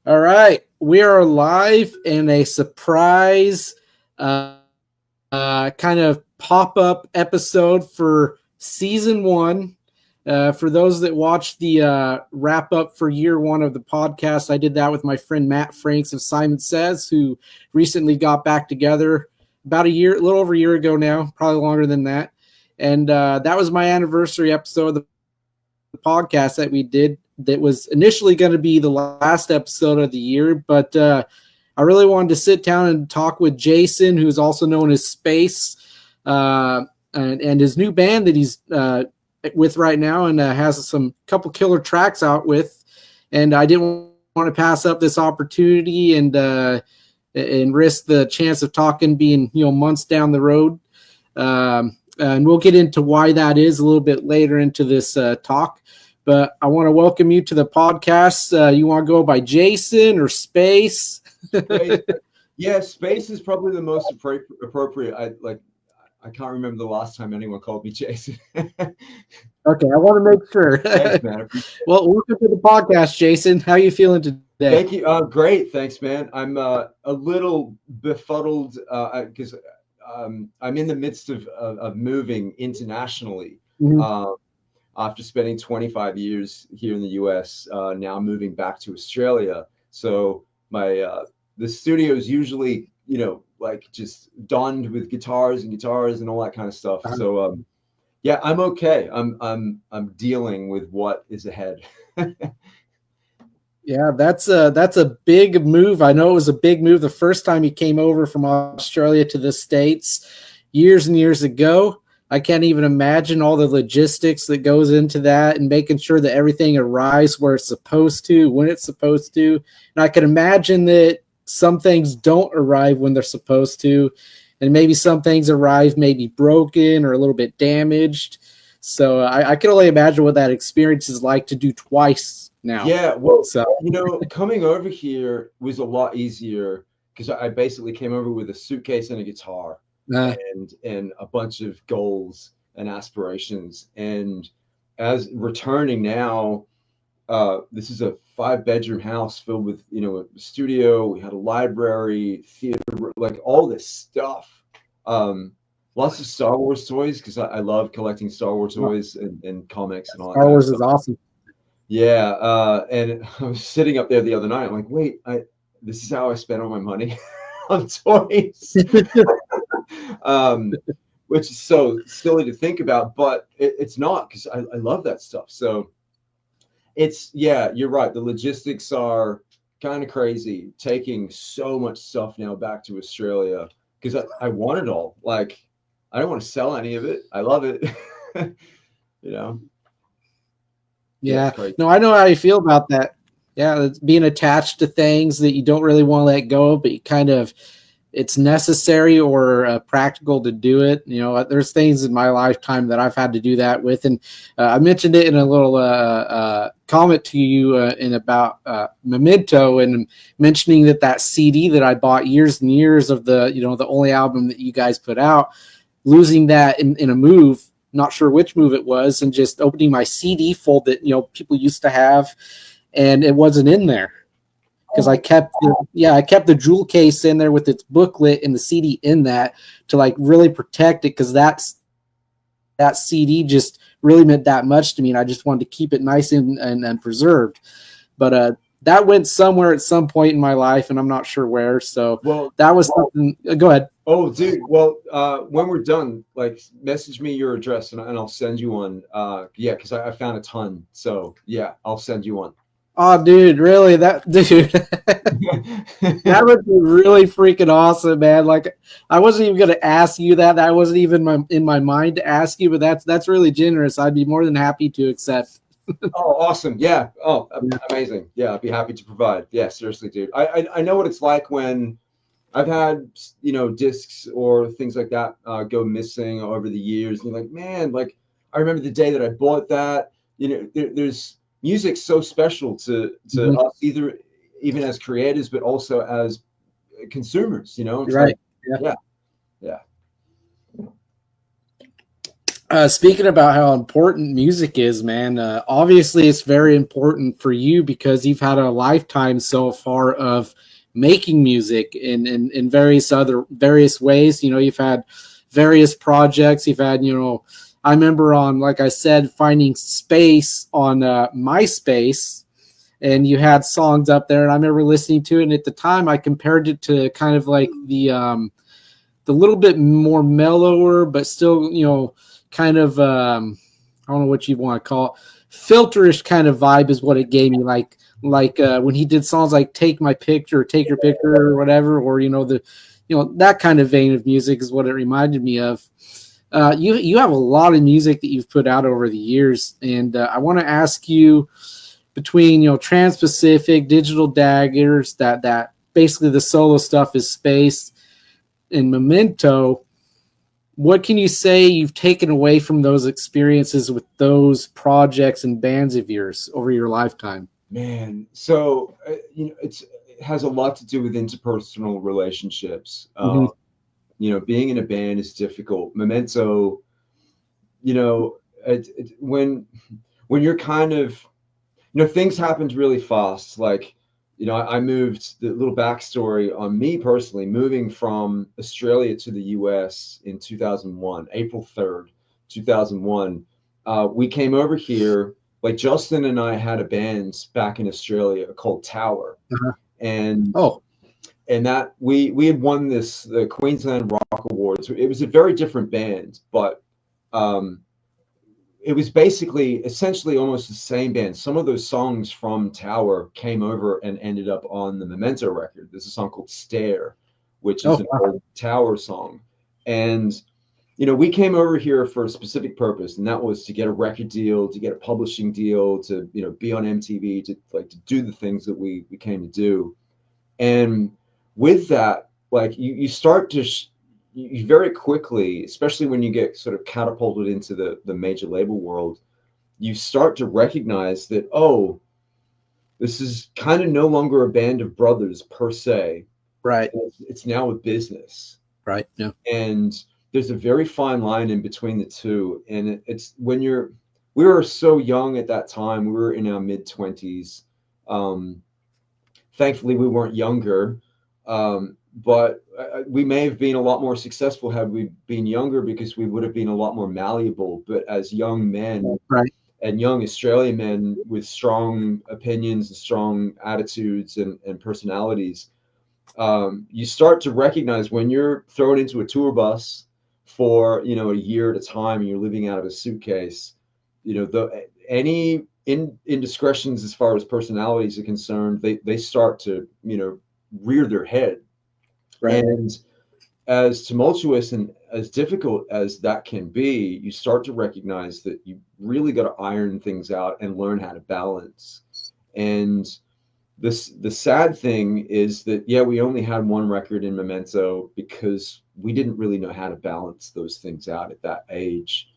All right, we are live in a surprise kind of pop-up episode for season one. For those that watched the wrap-up for year one of the podcast, I did that with my friend Matt Franks of Simon Says, who recently got back together about a little over a year ago now, probably longer than that. And that was my anniversary episode of the podcast that we did. That was initially going to be the last episode of the year, but I really wanted to sit down and talk with Jason, who's also known as Space, and his new band that he's with right now, and has some couple killer tracks out with. And I didn't want to pass up this opportunity and risk the chance of talking being months down the road. And we'll get into why that is a little bit later into this talk. But I want to welcome you to the podcast. You want to go by Jason or Space? Yeah, Space is probably the most appropriate. I can't remember the last time anyone called me Jason. Okay, I want to make sure. Thanks, man. Well, welcome to the podcast, Jason. How are you feeling today? Thank you. Great, thanks, man. I'm a little befuddled because I'm in the midst of moving internationally. Mm-hmm. After spending 25 years here in the U.S., now moving back to Australia. So my the studio is usually just donned with guitars and all that kind of stuff. So yeah, I'm okay. I'm dealing with what is ahead. Yeah, that's a big move. I know it was a big move the first time you came over from Australia to the States years and years ago. I can't even imagine all the logistics that goes into that and making sure that everything arrives where it's supposed to, when it's supposed to. And I can imagine that some things don't arrive when they're supposed to, and maybe some things arrive maybe broken or a little bit damaged. So I can only imagine what that experience is like to do twice now. Yeah, well, coming over here was a lot easier because I basically came over with a suitcase and a guitar. And a bunch of goals and aspirations. And as returning now, this is a 5-bedroom house filled with, a studio. We had a library, theater, like all this stuff. Lots of Star Wars toys because I love collecting Star Wars toys and comics and all that. Star Wars is awesome. Yeah, and I was sitting up there the other night. I'm like, wait, this is how I spent all my money on toys. Which is so silly to think about, but it's not, because I love that stuff. So you're right. The logistics are kind of crazy, taking so much stuff now back to Australia because I want it all. Like, I don't want to sell any of it. I love it. Yeah. No, I know how you feel about that. Yeah, it's being attached to things that you don't really want to let go of, but you kind of, it's necessary or practical to do it. There's things in my lifetime that I've had to do that with. And I mentioned it in a little comment to you in about Memento, and mentioning that CD that I bought years and years of the only album that you guys put out, losing that in a move, not sure which move it was, and just opening my CD fold that, people used to have, and it wasn't in there. Because I kept the jewel case in there with its booklet and the CD in that to really protect it, because that CD just really meant that much to me, and I just wanted to keep it nice and preserved. But that went somewhere at some point in my life, and I'm not sure where. So that was something. Go ahead. Oh, dude. Well, when we're done, message me your address and I'll send you one. Because I found a ton. So yeah, I'll send you one. Oh, dude, really? That would be really freaking awesome, man. I wasn't even going to ask you that. That wasn't even in my mind to ask you, but that's really generous. I'd be more than happy to accept. Oh, awesome. Yeah. Oh, amazing. Yeah, I'd be happy to provide. Yeah, seriously, dude. I know what it's like when I've had, discs or things like that go missing over the years. And you're like, man, I remember the day that I bought that. There's music's so special to us, even as creators, but also as consumers. Right. Yeah. Speaking about how important music is, man, obviously it's very important for you because you've had a lifetime so far of making music in various ways. You know, you've had various projects. You've had, you know, I remember on, like I said, finding space on MySpace, and you had songs up there, and I remember listening to it. And at the time, I compared it to kind of like the little bit more mellower, but still, you know, kind of I don't know what you want to call it, filterish kind of vibe is what it gave me. Like when he did songs like "Take My Picture," "Take Your Picture," or whatever, or that kind of vein of music is what it reminded me of. You have a lot of music that you've put out over the years, and I want to ask you, between Transpacific, Digital Daggers, that basically the solo stuff is Space, and Memento, what can you say you've taken away from those experiences with those projects and bands of yours over your lifetime? Man, so it has a lot to do with interpersonal relationships. Mm-hmm. Being in a band is difficult. Memento, you know, when you're kind of, things happened really fast. Like, I moved. The little backstory on me personally, moving from Australia to the US in 2001, April 3rd, 2001. We came over here. Like, Justin and I had a band back in Australia called Tower, Uh-huh. and Oh, that we had won the Queensland Rock Awards. It was a very different band, but um, it was basically essentially almost the same band. Some of those songs from Tower came over and ended up on the Memento record. There's a song called Stare, which is oh, an wow. old Tower song. And, we came over here for a specific purpose, and that was to get a record deal, to get a publishing deal, to, be on MTV, to do the things that we came to do. And with that, like you start to you very quickly, especially when you get sort of catapulted into the major label world, you start to recognize that, oh, this is kind of no longer a band of brothers per se. Right, It's now a business, right. Yeah. and there's a very fine line in between the two. And it's when we were so young at that time. We were in our mid-20s. Thankfully, we weren't younger, but we may have been a lot more successful had we been younger, because we would have been a lot more malleable. But as young men, Right. and young Australian men with strong opinions and strong attitudes and personalities, you start to recognize when you're thrown into a tour bus for a year at a time, and you're living out of a suitcase. Any indiscretions as far as personalities are concerned, they start to rear their head. Right. And as tumultuous and as difficult as that can be, you start to recognize that you really got to iron things out and learn how to balance. And the sad thing is that, yeah, we only had one record in Memento because we didn't really know how to balance those things out at that age.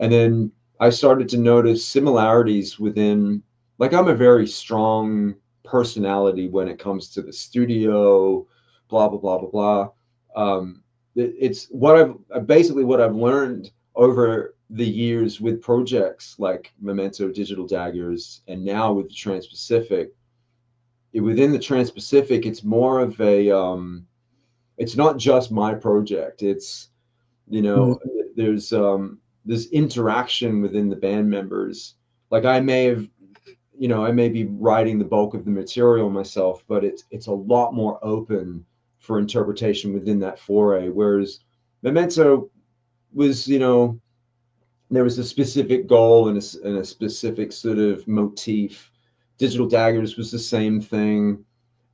And then I started to notice similarities within, like, I'm a very strong personality when it comes to the studio, blah, blah, blah, blah, blah. It's what I've learned over the years with projects like Memento, Digital Daggers, and now with the Transpacific. Within the Transpacific, it's more of it's not just my project. It's, you know, Mhm. there's this interaction within the band members. Like, I may be writing the bulk of the material myself, but it's a lot more open for interpretation within that foray. Whereas Memento was, there was a specific goal and a specific sort of motif. Digital Daggers was the same thing.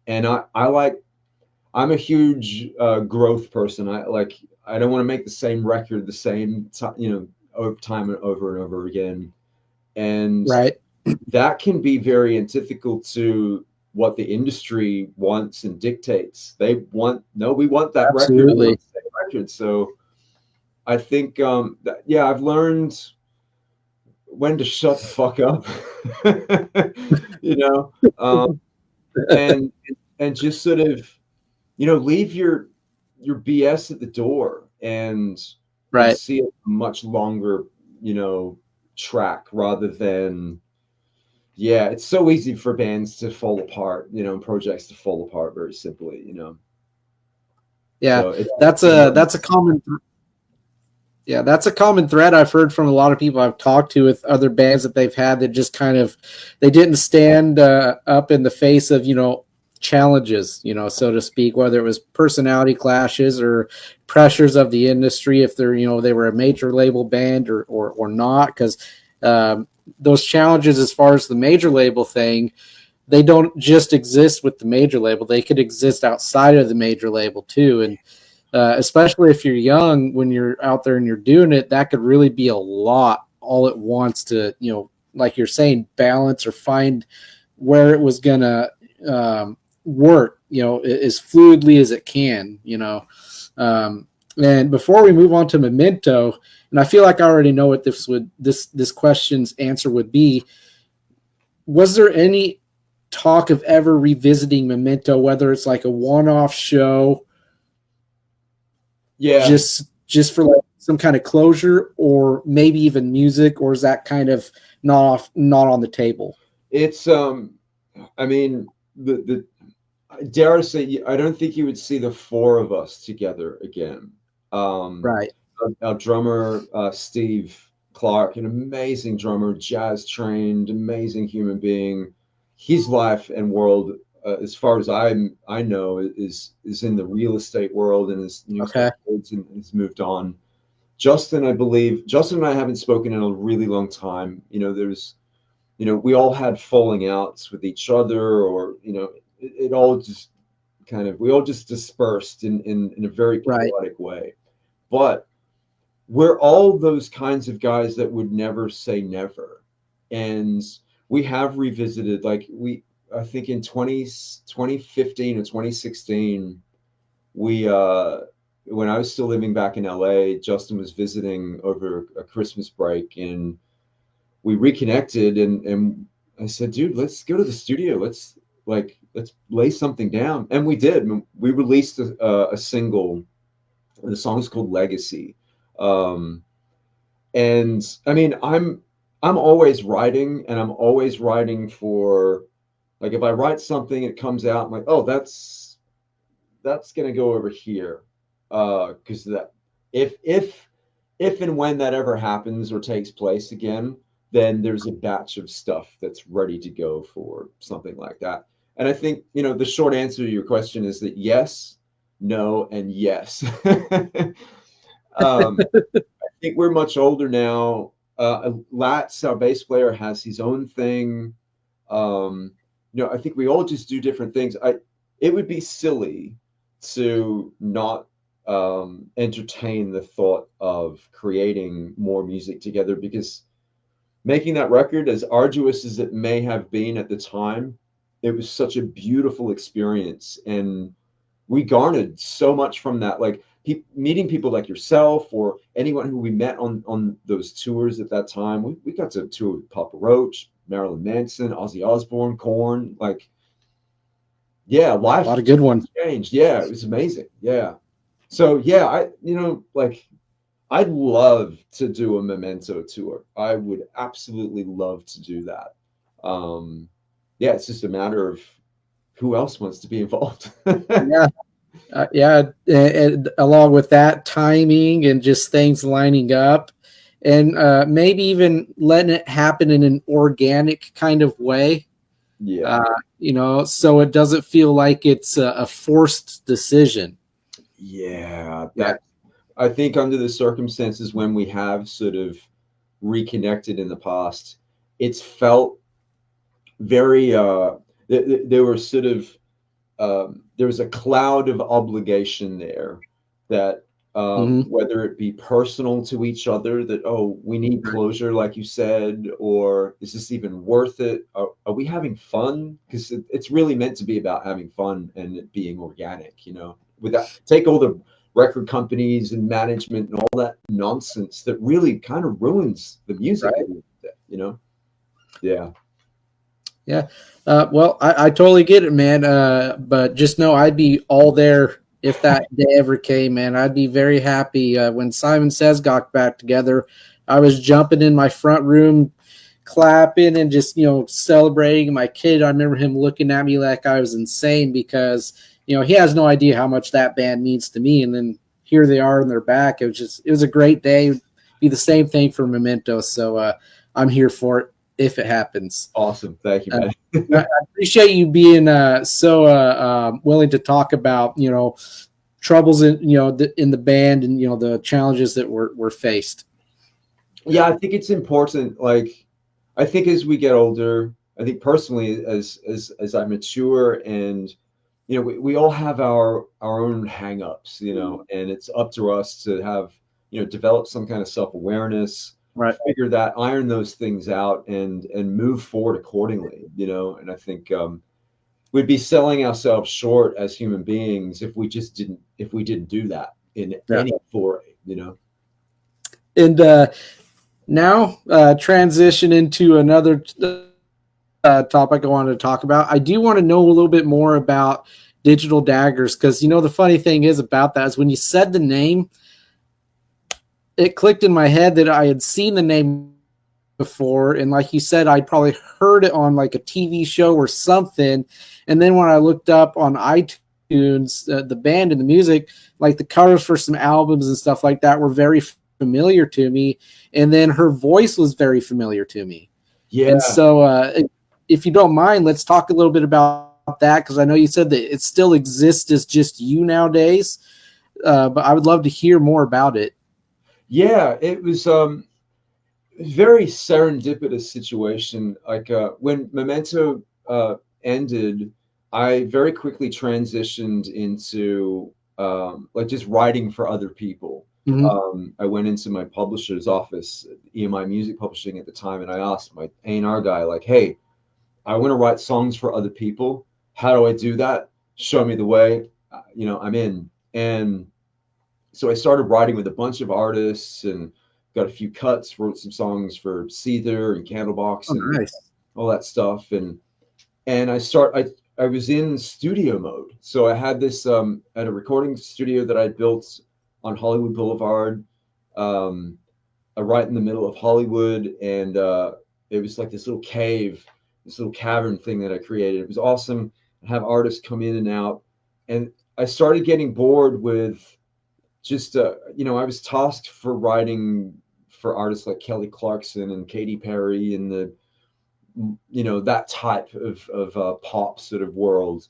And I'm a huge growth person. I don't want to make the same record the same time, over time and over again. And Right. that can be very antithetical to what the industry wants and dictates. They want, no, we want that record, we Absolutely. want the same record. So I think yeah, I've learned when to shut the fuck up, you know, um, and just sort of, leave your BS at the door, and Right. see a much longer track rather than, yeah, it's so easy for bands to fall apart, and projects to fall apart very simply. Yeah, So it that's a common. Yeah, that's a common thread I've heard from a lot of people I've talked to with other bands that they've had that just kind of they didn't stand up in the face of challenges, so to speak, whether it was personality clashes or pressures of the industry, if they're they were a major label band or not, because those challenges as far as the major label thing, they don't just exist with the major label; they could exist outside of the major label too, and especially if you're young, when you're out there and you're doing it, that could really be a lot all at once to, like you're saying, balance or find where it was going to work, as fluidly as it can. And before we move on to Memento, and I feel like I already know what this question's answer would be. Was there any talk of ever revisiting Memento, whether it's like a one-off show, Yeah, just for like some kind of closure, or maybe even music, or is that kind of not on the table? it's I mean, the dare I say, I don't think you would see the four of us together again. Um, Right. our drummer, Steve Clark, an amazing drummer, jazz trained, amazing human being. His life and world, as far as I know, is in the real estate world and is got Okay. kids and has moved on. Justin, I believe, Justin and I haven't spoken in a really long time. We all had falling outs with each other, or it all just we all just dispersed in a very Right. chaotic way. But we're all those kinds of guys that would never say never. And we have revisited, I think in 2015 or 2016, we, when I was still living back in LA, Justin was visiting over a Christmas break, and we reconnected, and I said, dude, let's go to the studio. Let's lay something down. And we did. We released a single. The song's called Legacy. Um, and I mean, I'm always writing, and I'm always writing for, like, if I write something, it comes out, I'm like, oh, that's gonna go over here. Because that if and when that ever happens or takes place again, then there's a batch of stuff that's ready to go for something like that. And I think, the short answer to your question is that yes, no, and yes. I think we're much older now. Latz, our bass player, has his own thing. Um, I think we all just do different things. It would be silly to not entertain the thought of creating more music together, because making that record, as arduous as it may have been at the time, it was such a beautiful experience, and we garnered so much from that. Like meeting people like yourself or anyone who we met on those tours at that time. We got to tour with Papa Roach, Marilyn Manson, Ozzy Osbourne, Korn. Like, yeah, A life lot of good ones. changed. Yeah, it was amazing. Yeah. So yeah, I'd love to do a Memento tour. I would absolutely love to do that. Yeah, it's just a matter of who else wants to be involved. Yeah. Yeah. And along with that, timing and just things lining up, and maybe even letting it happen in an organic kind of way. Yeah. So it doesn't feel like it's a forced decision. Yeah, Yeah. that I think under the circumstances when we have sort of reconnected in the past, it's felt very there were sort of there was a cloud of obligation there that Mm-hmm. whether it be personal to each other, that, oh, we need closure, like you said, or is this even worth it? Are we having fun? Because it's really meant to be about having fun and it being organic, without take all the record companies and management and all that nonsense that really kind of ruins the music Right. a little bit. Yeah. Yeah. Well, I totally get it, man. But just know I'd be all there if that day ever came, man. I'd be very happy when Simon Says got back together. I was jumping in my front room, clapping and just, celebrating. My kid, I remember him looking at me like I was insane because, he has no idea how much that band means to me. And then here they are and they're back. It was a great day. It'd be the same thing for Memento. So I'm here for it if it happens. Awesome. Thank you, man. I appreciate you being so willing to talk about, troubles in, in the band and, the challenges that were faced. Yeah, I think it's important. Like, I think as we get older, I think personally, as I mature, and we all have our own hangups, and it's up to us to have develop some kind of self-awareness, Right. figure that, iron those things out, and move forward accordingly. And I think we'd be selling ourselves short as human beings if we didn't do that in Yeah. any foray. And now transition into another topic I wanted to talk about. I do want to know a little bit more about Digital Daggers because, the funny thing is about that is when you said the name, it clicked in my head that I had seen the name before. And like you said, I'd probably heard it on like a TV show or something. And then when I looked up on iTunes, the band and the music, like the covers for some albums and stuff like that were very familiar to me. And then her voice was very familiar to me. Yeah. And so if you don't mind, let's talk a little bit about that because I know you said that it still exists as just you nowadays. But I would love to hear more about it. Yeah, it was very serendipitous situation. Like when Memento ended, I very quickly transitioned into like just writing for other people. Mm-hmm. I went into my publisher's office, EMI Music Publishing at the time, and I asked my A&R guy, like, "Hey, I want to write songs for other people. How do I do that? Show me the way. I'm in." And so I started writing with a bunch of artists and got a few cuts, wrote some songs for Seether and Candlebox Oh, and nice. all that stuff. And I was in studio mode. So I had this at a recording studio that I built on Hollywood Boulevard, um, right in the middle of Hollywood, and it was like this little cave, this little cavern thing that I created. It was awesome. I have artists come in and out, and I started getting bored with just I was tasked for writing for artists like Kelly Clarkson and Katy Perry and that type of pop sort of world.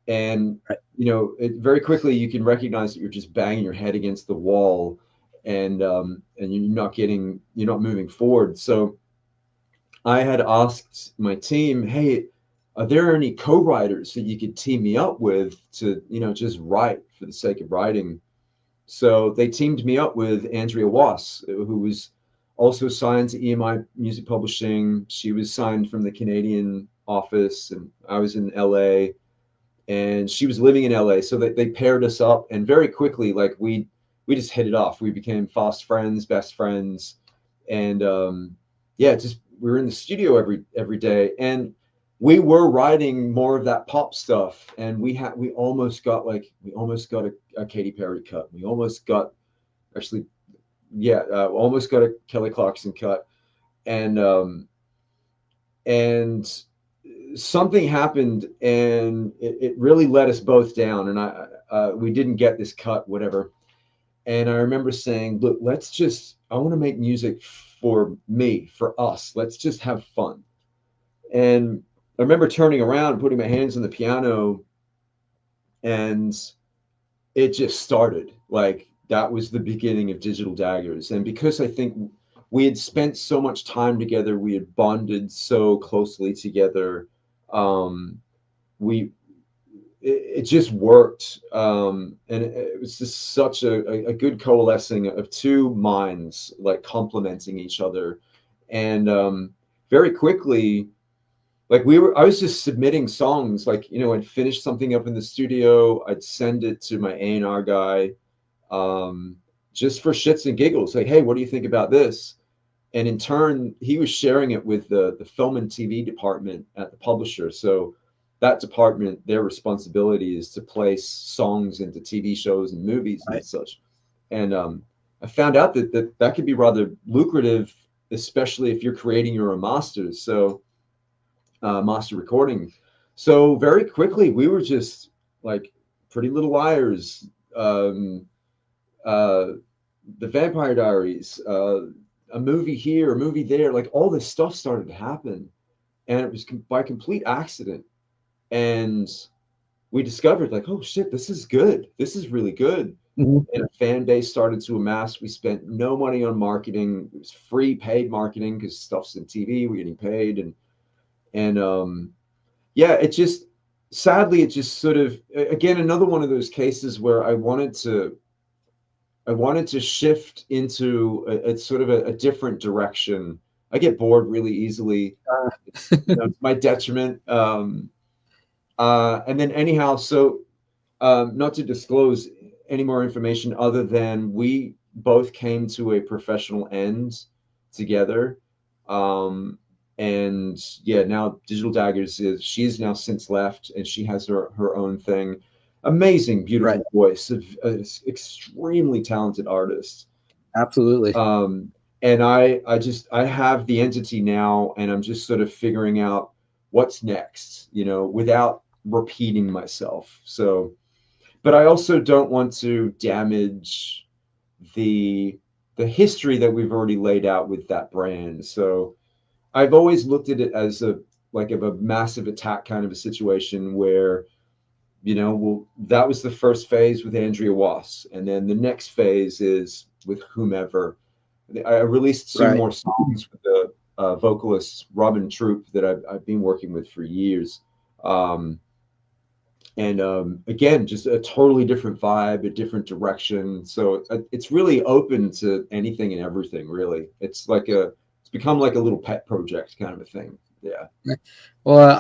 And very quickly you can recognize that you're just banging your head against the wall, and you're not moving forward. So I had asked my team, "Hey, are there any co-writers that you could team me up with to just write for the sake of writing?" So they teamed me up with Andrea Wass, who was also signed to EMI Music Publishing. She was signed from the Canadian office, and I was in LA, and she was living in LA. So they paired us up, and very quickly, like we just hit it off. We became fast friends, best friends, and yeah, just we were in the studio every day, and we were writing more of that pop stuff, and we almost got a Katy Perry cut. We almost got actually, yeah, almost got a Kelly Clarkson cut, and and something happened, and it really let us both down, and we didn't get this cut, whatever. And I remember saying, "Look, I want to make music for me, for us. Let's just have fun." And I remember turning around and putting my hands on the piano, and it just started. Like that was the beginning of Digital Daggers. And because I think we had spent so much time together, we had bonded so closely together, um, we it just worked, and it was just such a good coalescing of two minds, like complementing each other. And very quickly, like I was just submitting songs. Like I'd finish something up in the studio, I'd send it to my A&R guy, um, just for shits and giggles, like, "Hey, what do you think about this?" And in turn, he was sharing it with the film and TV department at the publisher. So that department, their responsibility is to place songs into TV shows and movies and Right. such. And I found out that could be rather lucrative, especially if you're creating your own masters. So master recording. So very quickly we were just like Pretty Little Liars, uh, the Vampire Diaries, a movie here, a movie there. Like all this stuff started to happen, and it was by complete accident. And we discovered like, oh shit, this is good. This is really good. Mhm. And a fan base started to amass. We spent no money on marketing. It was free paid marketing because stuff's in TV. We're getting paid, and yeah, it just sadly it just sort of again another one of those cases where I wanted to shift into a sort of a different direction. I get bored really easily. It's my detriment. And then anyhow, so not to disclose any more information other than we both came to a professional end together. Um, and yeah, now Digital Daggers she's now since left and she has her own thing. Amazing, Right. beautiful voice, extremely talented artist. Absolutely. Um, and I have the entity now, and I'm just sort of figuring out what's next, without repeating myself. So, but I also don't want to damage the the history that we've already laid out with that brand. So I've always looked at it as a like of a massive attack kind of a situation where, well, that was the first phase with Andrea Wass, and then the next phase is with whomever. I released two Right. more songs with the vocalist Robin Troop that I've been working with for years. Um, and again, just a totally different vibe, a different direction. So it's really open to anything and everything. Really, it's become like a little pet project kind of a thing. Yeah. Well,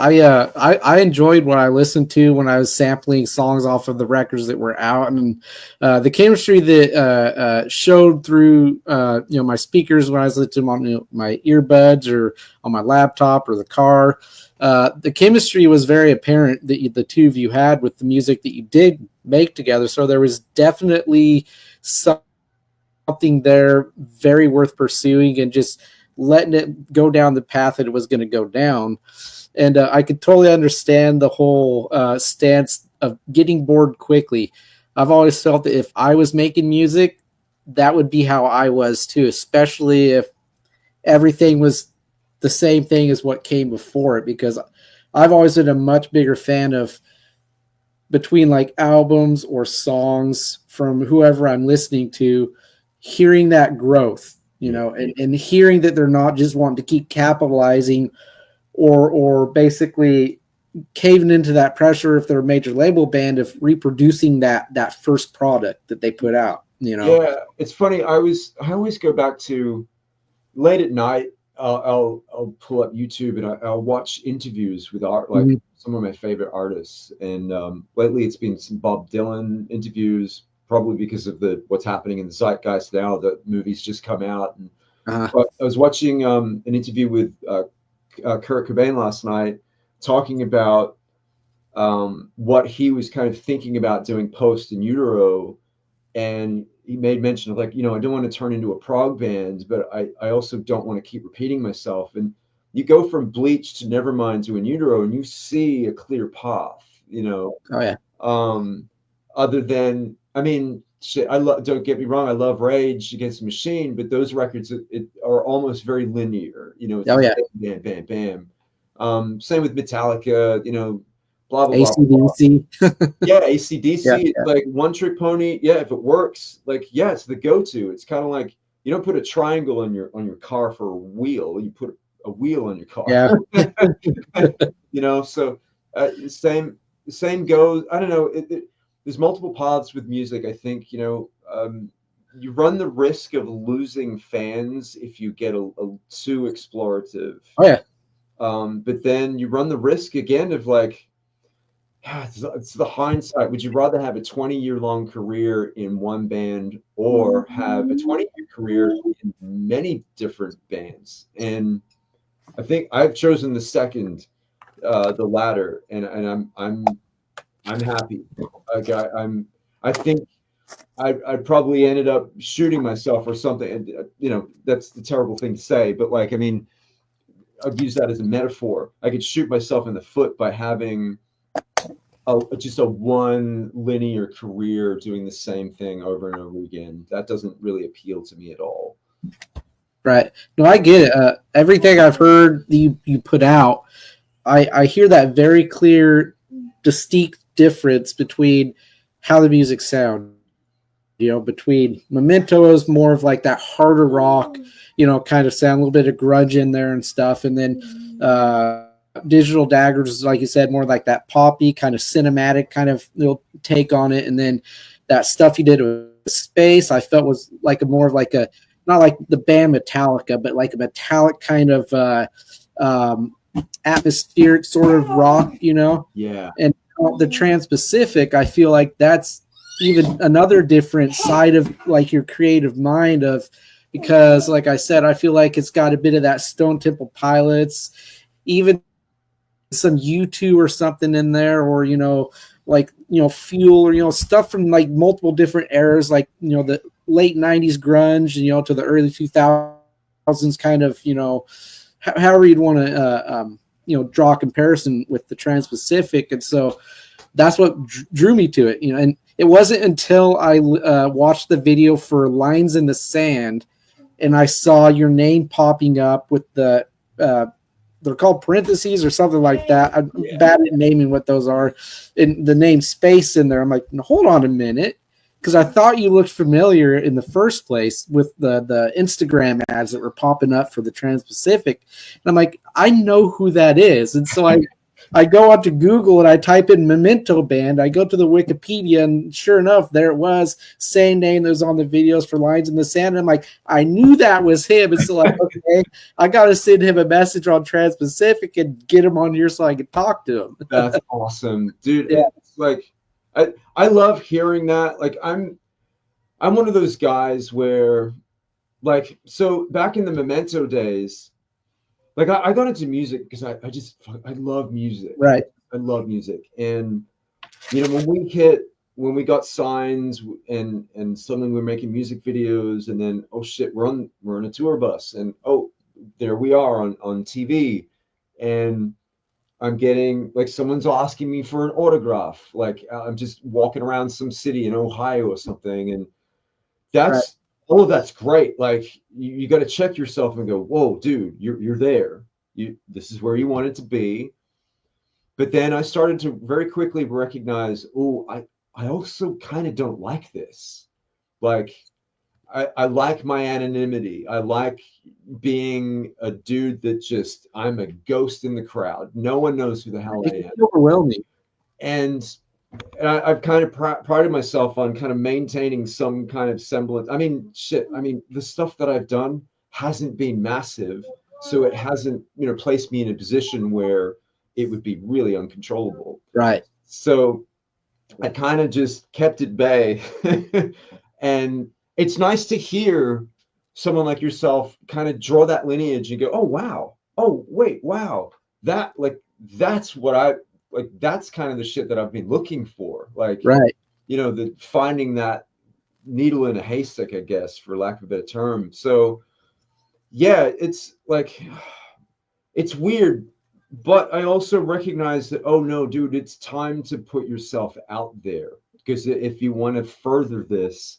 I enjoyed what I listened to when I was sampling songs off of the records that were out, and the chemistry that showed through my speakers when I was listening to them on my earbuds or on my laptop or the car. The chemistry was very apparent that the two of you had with the music that you did make together. So there was definitely something there very worth pursuing and just letting it go down the path that it was going to go down. And I could totally understand the whole stance of getting bored quickly. I've always felt that if I was making music, that would be how I was too, especially if everything was the same thing as what came before it, because I've always been a much bigger fan of between like albums or songs from whoever I'm listening to, hearing that growth, and hearing that they're not just wanting to keep capitalizing or basically caving into that pressure if they're a major label band of reproducing that first product that they put out. Yeah, it's funny. I always go back to late at night. I'll pull up YouTube and I'll watch interviews with art like Mhm. some of my favorite artists. And lately, it's been some Bob Dylan interviews, probably because of the what's happening in the zeitgeist now. The movies just come out, and Uh, but I was watching an interview with Kurt Cobain last night, talking about what he was kind of thinking about doing post in utero, and he made mention of like, I don't want to turn into a prog band, but I also don't want to keep repeating myself. And you go from Bleach to Nevermind to In Utero, and you see a clear path. oh yeah, Um, Other than, I mean, shit, don't get me wrong, I love Rage Against the Machine, but those records are almost very linear. It's oh just yeah, bam, bam, bam, bam. Same with Metallica, blah blah blah. ACDC. Yeah, Yeah, AC/DC, yeah, like One Trick Pony. Yeah, if it works, like yeah, it's the go-to. It's kind of like you don't put a triangle on your car for a wheel. You put a wheel on your car. yeah. So same goes. I don't know. There's multiple paths with music. I think you run the risk of losing fans if you get a too explorative. Oh yeah, But then you run the risk again of like, it's the hindsight. Would you rather have a 20-year long career in one band or have a 20-year career in many different bands? And I think I've chosen the second, the latter, and I'm happy. Like I think I probably ended up shooting myself or something. And, you know, that's the terrible thing to say, but like, I mean, I'd use that as a metaphor. I could shoot myself in the foot by having just a one linear career doing the same thing over and over again. That doesn't really appeal to me at all. Right. No, I get it. Everything I've heard you put out, I hear that very clear, distinct difference between how the music sounds. You know, between Memento is more of like that harder rock, you know, kind of sound, a little bit of grunge in there and stuff. And then Digital Daggers is, like you said, more like that poppy kind of cinematic kind of little take on it. And then that stuff you did with Space, I felt was like a more of like a, not like the band Metallica, but like a metallic kind of atmospheric sort of rock, you know? Yeah. And the Transpacific, I feel like that's even another different side of like your creative mind of, because like I said, I feel like it's got a bit of that Stone Temple Pilots, even some U2 or something in there, or, you know, like, you know, Fuel, or, you know, stuff from like multiple different eras, like, you know, the late 90s grunge, you know, to the early 2000s kind of, you know, however you'd want to, you know, draw a comparison with the Transpacific. And so that's what drew me to it, you know. And it wasn't until I watched the video for Lines in the Sand and I saw your name popping up with the they're called parentheses or something like that. I'm bad at naming what those are. And the name Space in there. I'm like, no, hold on a minute. Because I thought you looked familiar in the first place with the Instagram ads that were popping up for the Transpacific. And I'm like, I know who that is. And so I go onto Google and I type in Memento band. I go to the Wikipedia, and sure enough, there it was. Same name that was on the videos for Lines in the Sand. And I'm like, I knew that was him. And so like, okay, I got to send him a message on Transpacific and get him on here so I can talk to him. That's awesome, dude. Yeah. It's like, I love hearing that. Like, I'm one of those guys where, like, so back in the Memento days, like I got into music because I love music. Right. I love music. And, you know, when we got signed and suddenly we're making music videos, and then, oh shit, we're on a tour bus, and oh, there we are on TV, and I'm getting, like, someone's asking me for an autograph. Like, I'm just walking around some city in Ohio or something, and that's right. All of that's great. Like, you got to check yourself and go, whoa, dude, you're there. This is where you want it to be. But then I started to very quickly recognize, oh, I also kind of don't like this. Like, I like my anonymity. I like being a dude that just, I'm a ghost in the crowd. No one knows who the hell I am. It's overwhelming. And I've kind of prided myself on kind of maintaining some kind of semblance. I mean, shit. I mean, the stuff that I've done hasn't been massive, so it hasn't, you know, placed me in a position where it would be really uncontrollable. Right. So I kind of just kept at bay. And it's nice to hear someone like yourself kind of draw that lineage and go, oh, wow. Oh, wait, wow. That's what that's kind of the shit that I've been looking for. Like, right. You know, finding that needle in a haystack, I guess, for lack of a better term. So yeah, it's like, it's weird, but I also recognize that, oh no, dude, it's time to put yourself out there, because if you want to further this,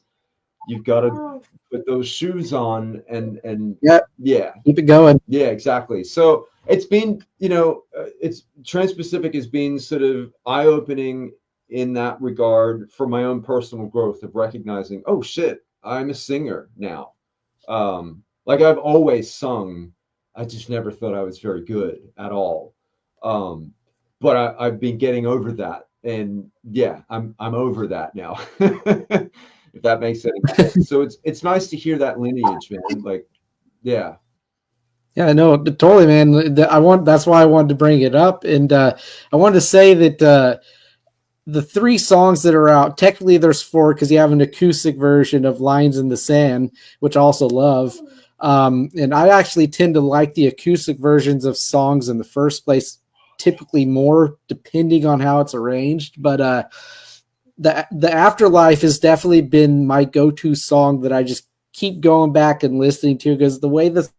you've got to put those shoes on and yeah, keep it going. Yeah, exactly. So it's been, you know, it's Transpacific has been sort of eye-opening in that regard for my own personal growth of recognizing, oh shit, I'm a singer now. Like, I've always sung, I just never thought I was very good at all. But I've been getting over that, and yeah, I'm over that now. If that makes any sense. So it's nice to hear that lineage, man. Like, yeah. Yeah, no, totally, man. That's why I wanted to bring it up. And I wanted to say that the 3 songs that are out, technically there's 4, because you have an acoustic version of Lines in the Sand, which I also love. And I actually tend to like the acoustic versions of songs in the first place, typically more, depending on how it's arranged. But the Afterlife has definitely been my go-to song that I just keep going back and listening to, because the way the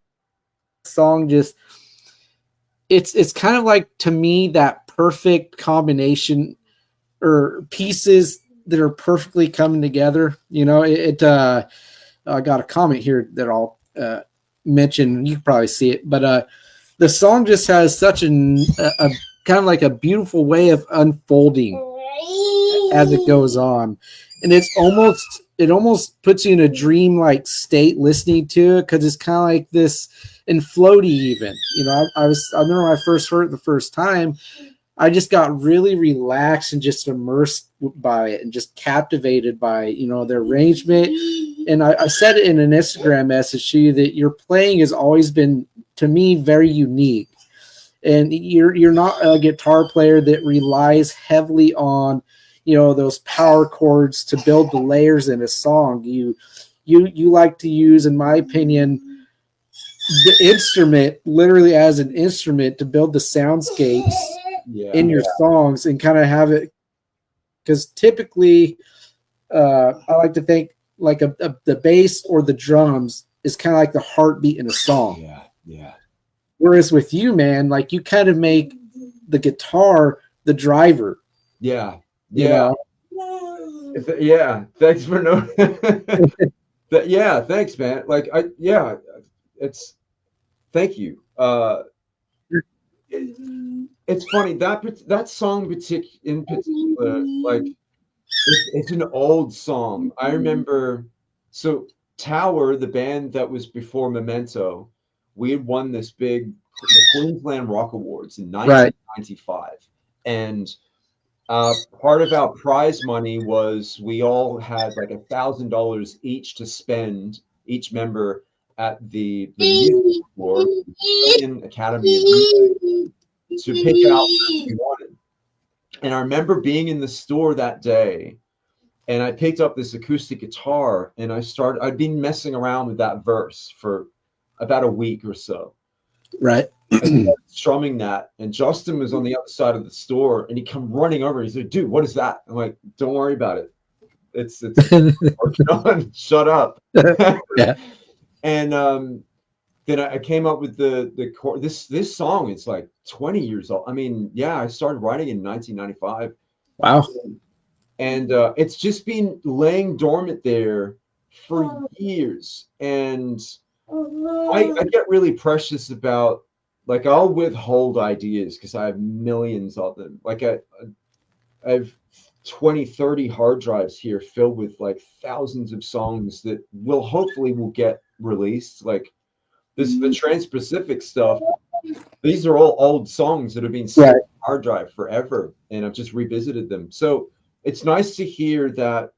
song just, it's kind of like, to me, that perfect combination or pieces that are perfectly coming together. I got a comment here that I'll mention. You can probably see it, but the song just has such a kind of like a beautiful way of unfolding as it goes on, and it almost puts you in a dream-like state listening to it, because it's kind of like this, and floaty even. I remember when I first heard it the first time, I just got really relaxed and just immersed by it and just captivated by, the arrangement. And I said it in an Instagram message to you that your playing has always been, to me, very unique. And you're not a guitar player that relies heavily on, those power chords to build the layers in a song. You like to use, in my opinion, the instrument literally as an instrument to build the soundscapes in your songs, and kind of have it, because typically I like to think like the bass or the drums is kind of like the heartbeat in a song. Yeah. Whereas with you, man, like, you kind of make the guitar the driver. Yeah. Yeah. Yeah. Thanks for knowing. Yeah. Thanks, man. Like, it's, thank you. It's funny that song in particular, like, it's an old song. I remember, so Tower, the band that was before Memento, we had won the Queensland Rock Awards in 1995, and part of our prize money was we all had like $1,000 each to spend, each member, at the music store, Australian Academy of Music, to pick out what we wanted. And I remember being in the store that day, and I picked up this acoustic guitar, and I'd been messing around with that verse for about a week or so. Right. I started strumming that, and Justin was on the other side of the store, and he come running over. He's like, "Dude, what is that?" I'm like, "Don't worry about it. It's working on. Shut up." Yeah. And then I came up with the chord. This song is like 20 years old. I mean, yeah, I started writing in 1995. Wow. And it's just been laying dormant there for years. And I get really precious about, like, I'll withhold ideas because I have millions of them. Like, I have 20, 30 hard drives here filled with like thousands of songs that hopefully will get released. Like, the Transpacific stuff, these are all old songs that have been sitting on hard drive forever, and I've just revisited them. So it's nice to hear that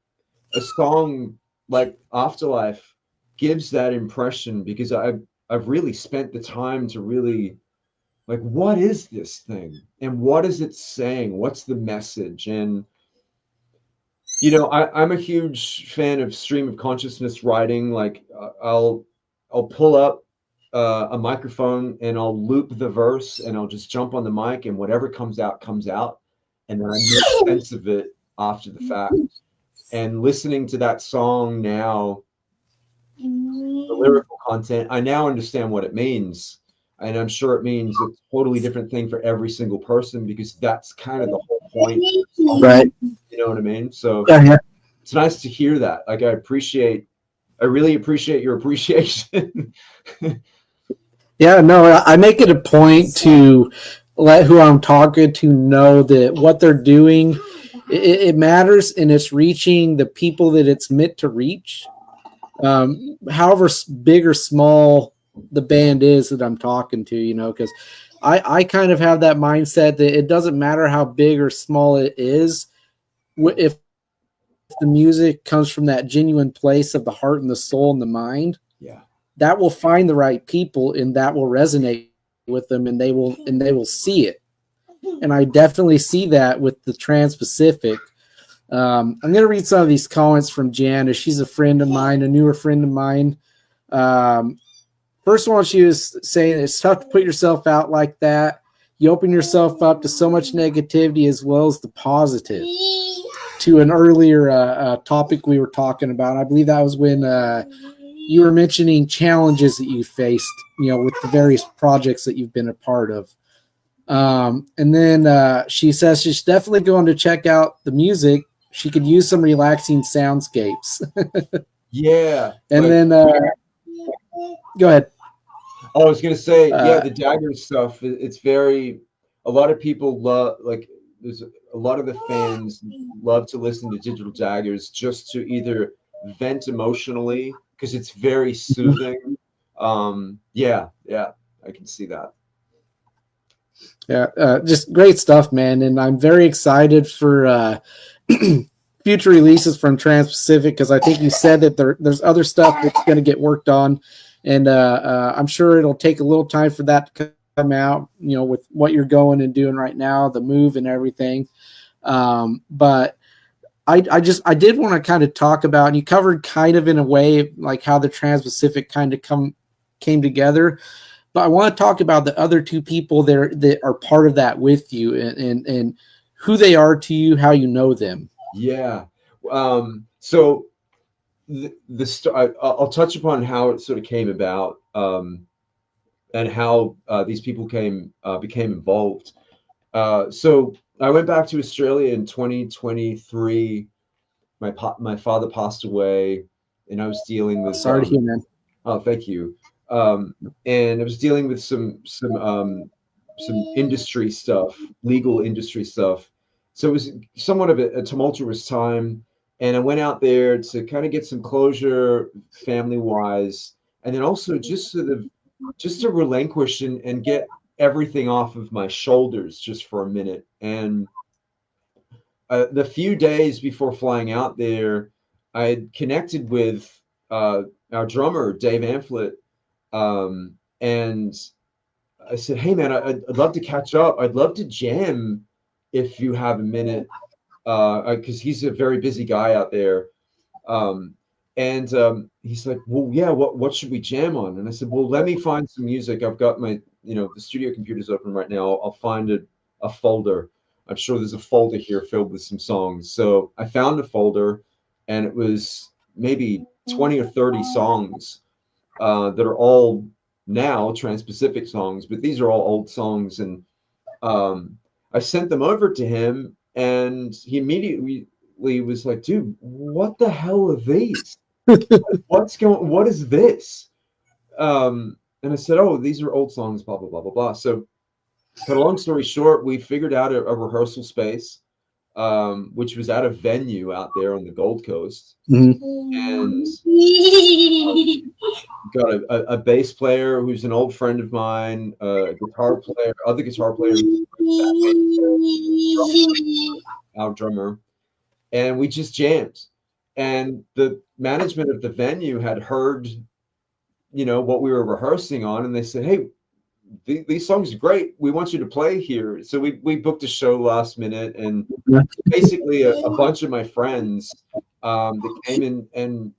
a song like Afterlife gives that impression, because I've really spent the time to really, like, what is this thing and what is it saying? What's the message? And I'm a huge fan of stream of consciousness writing. Like, I'll pull up a microphone and I'll loop the verse, and I'll just jump on the mic, and whatever comes out, and then I make sense of it after the fact. And listening to that song now, the lyrical content, I now understand what it means. And I'm sure it means a totally different thing for every single person, because that's kind of the whole point. Right. You know what I mean? So Yeah. It's nice to hear that. Like, I really appreciate your appreciation. Yeah, no, I make it a point to let who I'm talking to know that what they're doing, it matters, and it's reaching the people that it's meant to reach. However big or small the band is that I'm talking to, because I kind of have that mindset that it doesn't matter how big or small it is, if the music comes from that genuine place of the heart and the soul and the mind. Yeah. That will find the right people, and that will resonate with them, and they will see it. And I definitely see that with the Transpacific. I'm going to read some of these comments from Janice. She's a friend of mine, a newer friend of mine. First one, she was saying it's tough to put yourself out like that. You open yourself up to so much negativity as well as the positive. to an earlier topic we were talking about. I believe that was when you were mentioning challenges that you faced, with the various projects that you've been a part of. And then she says she's definitely going to check out the music. She could use some relaxing soundscapes. Yeah. And then go ahead. I was going to say, yeah, the Daggers stuff. It's very, a lot of people love, like, there's a lot of the fans love to listen to Digital Daggers just to either vent emotionally because it's very soothing. Yeah, I can see that. Yeah, just great stuff, man. And I'm very excited for future releases from Transpacific because I think you said that there's other stuff that's going to get worked on. And I'm sure it'll take a little time for that to come out, with what you're going and doing right now, the move and everything. But I did want to kind of talk about, and you covered kind of in a way like how the Transpacific kind of came together. But I want to talk about the other two people there that are part of that with you and who they are to you, how you know them. Yeah. So I'll touch upon how it sort of came about, and how these people became involved. So I went back to Australia in 2023. My father passed away, and I was dealing with. Sorry to hear, man. Oh, thank you. And I was dealing with some industry stuff, legal industry stuff. So it was somewhat of a tumultuous time. And I went out there to kind of get some closure family wise, and then also just to relinquish and get everything off of my shoulders just for a minute. And the few days before flying out there, I had connected with our drummer, Dave Amphlett, and I said, "Hey, man, I'd love to catch up. I'd love to jam if you have a minute, because he's a very busy guy out there." And he's like, "Well, yeah, what should we jam on?" And I said, "Well, let me find some music. I've got my, the studio computer's open right now. I'll find a folder. I'm sure there's a folder here filled with some songs." So I found a folder, and it was maybe 20 or 30 songs that are all now Transpacific songs, but these are all old songs. And I sent them over to him, and he immediately was like, "Dude, what the hell are these? What is this?" And I said, "Oh, these are old songs, blah, blah, blah, blah, blah." So, cut a long story short, we figured out a rehearsal space, which was at a venue out there on the Gold Coast. Mm-hmm. And got a bass player who's an old friend of mine, other guitar player, our drummer, and we just jammed. And the management of the venue had heard, what we were rehearsing on, and they said, "Hey, these songs are great. We want you to play here." So we booked a show last minute, and basically a bunch of my friends that came in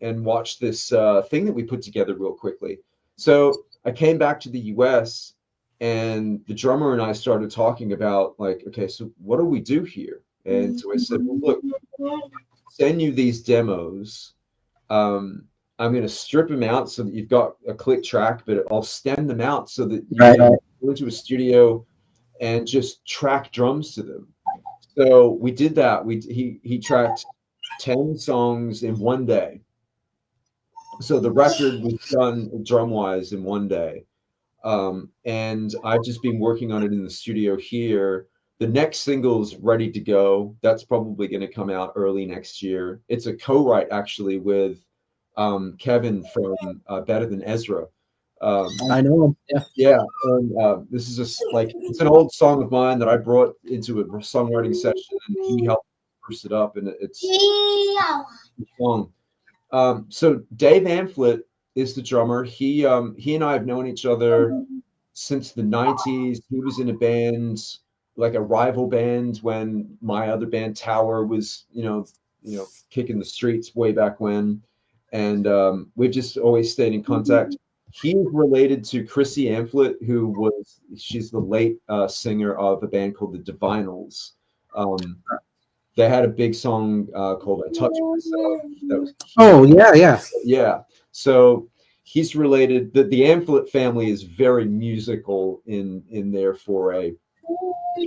and watched this thing that we put together real quickly. So I came back to the US, and the drummer and I started talking about, like, okay, so what do we do here? And so I said, "Well, look, send you these demos. I'm going to strip them out so that you've got a click track, but I'll stem them out so that you can go into a studio and just track drums to them." So we did that. He tracked 10 songs in one day. So the record was done drum wise in one day. And I've just been working on it in the studio here. The next single's ready to go. That's probably going to come out early next year. It's a co-write actually with Kevin from Better Than Ezra. I know him. Yeah. Yeah, and this is it's an old song of mine that I brought into a songwriting session, and he helped spruce it up, and it's long. So Dave Amphlett is the drummer. He and I have known each other since the 90s. He was in a band, like a rival band, when my other band Tower was, kicking the streets way back when. And we've just always stayed in contact. He's related to Chrissy Amphlett, she's the late singer of a band called the Divinals. They had a big song called "I Touch Myself" that was huge. Oh yeah, yeah. Yeah. So he's related. The Amphlett family is very musical in their foray,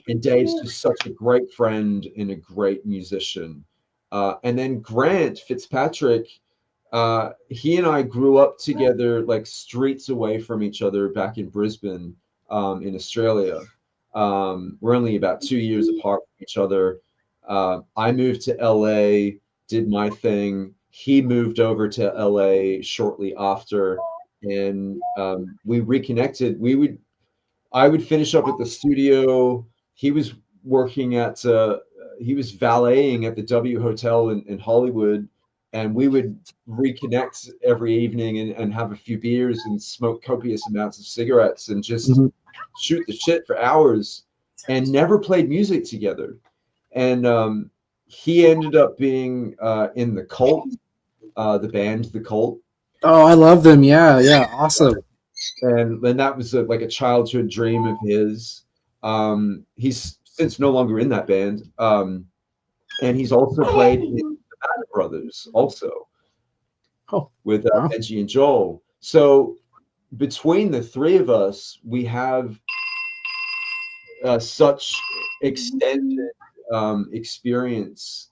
and Dave's just such a great friend and a great musician. And then Grant Fitzpatrick, he and I grew up together, like streets away from each other back in Brisbane, in Australia. We're only about 2 years apart from each other. I moved to LA, did my thing. He moved over to LA shortly after, and we reconnected. I would finish up at the studio. He was working at he was valeting at the W Hotel in Hollywood, and we would reconnect every evening and have a few beers and smoke copious amounts of cigarettes and just Mhm. shoot the shit for hours and never played music together. And he ended up being in the Cult, the band, the Cult, Oh, I love them. Yeah, yeah. Awesome. and then that was like a childhood dream of his. He's since no longer in that band, and he's also played in the Band Brothers, also Oh, with wow. Benji and Joel. So between the three of us, we have such extended experience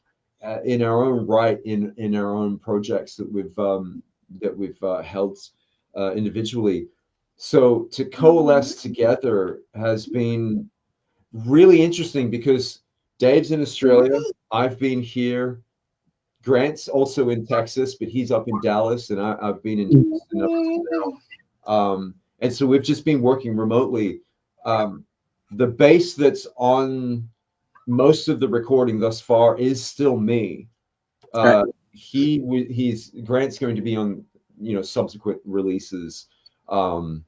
in our own right in our own projects that we've held individually. So to coalesce together has been really interesting because Dave's in Australia, I've been here. Grant's also in Texas, but he's up in Dallas, and I've been in Houston up until now. And so we've just been working remotely. Um, the bass that's on most of the recording thus far is still me. Right. He's Grant's going to be on subsequent releases. Um,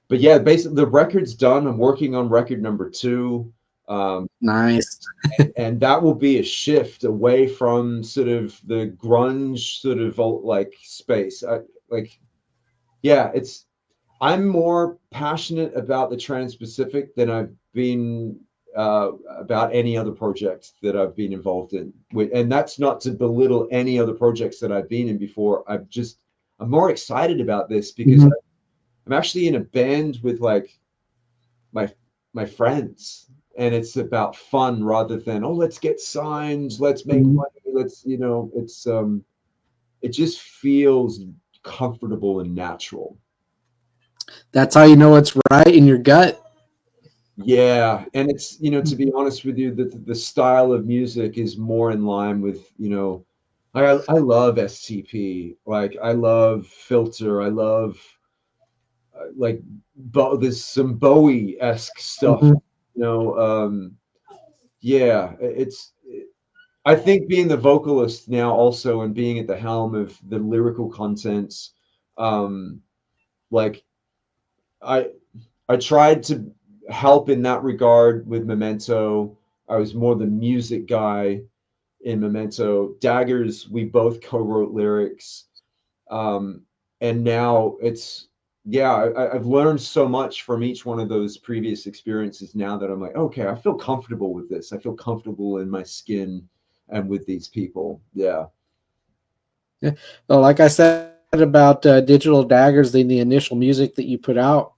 but yeah, basically the record's done. I'm working on record number two. Um, Nice. and that will be a shift away from sort of the grunge sort of like space. Yeah, it's I'm more passionate about the Trans-Pacific than I've been about any other project that I've been involved in. And that's not to belittle any other projects that I've been in before. I'm more excited about this because Mhm. I'm actually in a band with like my my friends, and it's about fun rather than, oh, let's get signed, let's make Mhm. money, let's it just feels comfortable and natural. That's how you know it's right in your gut. Yeah, and it's to be honest with you, the style of music is more in line with I love STP, like I love Filter, I love like there's some Bowie-esque stuff, Mhm. you know. Yeah, I think being the vocalist now also and being at the helm of the lyrical contents, um, like I I tried to help in that regard with Memento. I was more the music guy in Memento. Daggers, we both co-wrote lyrics. Um, and now yeah, I've learned so much from each one of those previous experiences now that I'm like, okay, I feel comfortable with this. I feel comfortable in my skin and with these people. Yeah. Yeah. Well, like I said about Digital Daggers, the initial music that you put out,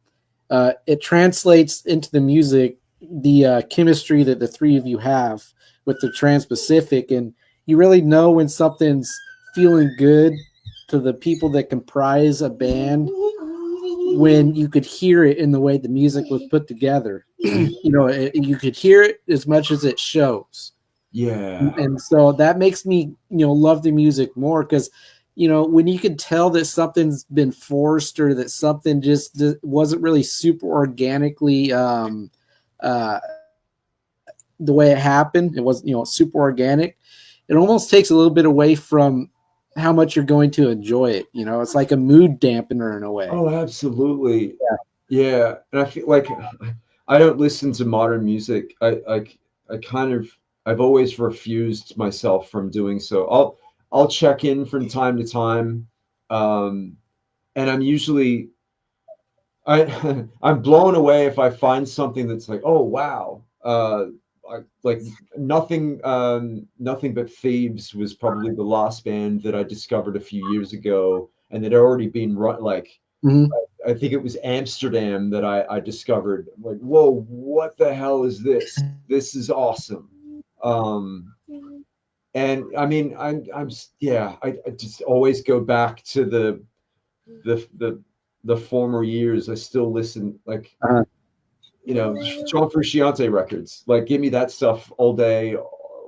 it translates into the music the chemistry that the three of you have with the Trans-Pacific, and you really know when something's feeling good to the people that comprise a band when you could hear it in the way the music was put together. You could hear it as much as it shows, Yeah. and so that makes me love the music more because when you can tell that something's been forced or that something just wasn't really super organically uh the way it happened, it was super organic, it almost takes a little bit away from how much you're going to enjoy it. It's like a mood dampener in a way. Oh, absolutely. Yeah. And I feel like I don't listen to modern music. I kind of I've always refused myself from doing so. I'll check in from time to time. Um, and I'm usually I I'm blown away if I find something that's like, oh wow. like nothing but Thieves was probably the last band that I discovered a few years ago, and it had already been like Mm-hmm. I think it was Amsterdam that I discovered. I'm like, whoa, what the hell is this? This is awesome. Um, and I mean, yeah, I just always go back to the the the former years. I still listen, like, Uh, John Frusciante records. Like, give me that stuff all day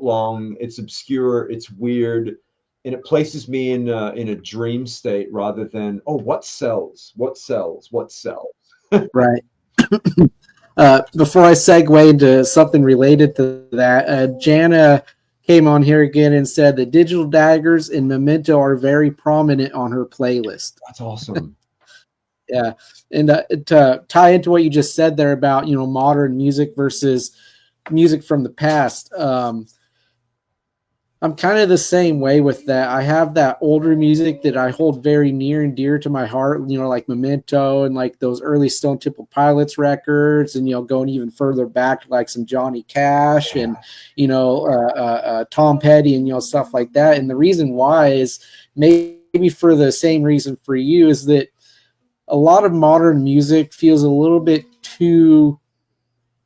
long. It's obscure, it's weird, and it places me in a dream state rather than, oh, what sells, what sells, what sells. right. Before I segue into something related to that, Jana came on here again and said that Digital Daggers and Memento are very prominent on her playlist. That's awesome. Yeah, and to tie into what you just said there about modern music versus music from the past, I'm kind of the same way with that. I have that older music that I hold very near and dear to my heart, like Memento and like those early Stone Temple Pilots records, and going even further back to like some Johnny Cash and Tom Petty and stuff like that. And the reason why is maybe for the same reason for you, is that a lot of modern music feels a little bit too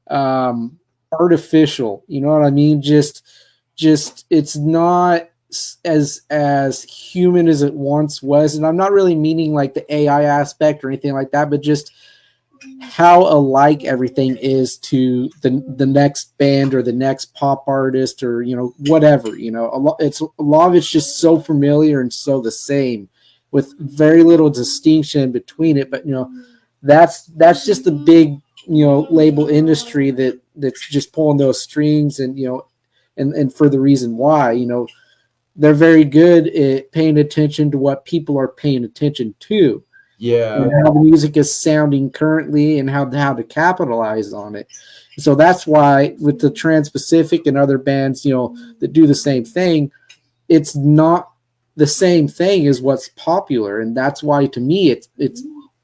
artificial. You know what I mean? Just it's not as human as it once was. And I'm not really meaning like the AI aspect or anything like that, but just how alike everything is to the next band or the next pop artist or whatever. A lot of it's just so familiar and so the same, with very little distinction between it. But that's just the big label industry that's just pulling those strings, and and for the reason why they're very good at paying attention to what people are paying attention to, Yeah. and how the music is sounding currently, and how to capitalize on it. So that's why with the Transpacific and other bands that do the same thing, it's not the same thing as what's popular. And that's why to me it's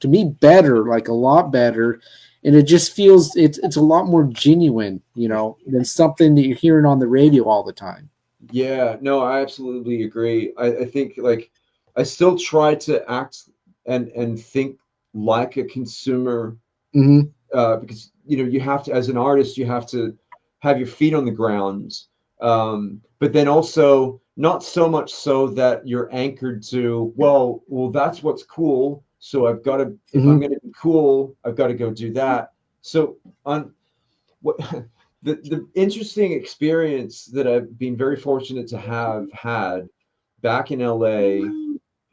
to me better, like a lot better. And it just feels it's a lot more genuine, than something that you're hearing on the radio all the time. Yeah, no, I absolutely agree. I think, like, I still try to act and think like a consumer, Mm-hmm. because you have to, as an artist, you have to have your feet on the ground, but then also not so much so that you're anchored to, well, that's what's cool. So I've got to, if I'm Mm-hmm. going to be cool, I've got to go do that. So on what the interesting experience that I've been very fortunate to have had back in LA,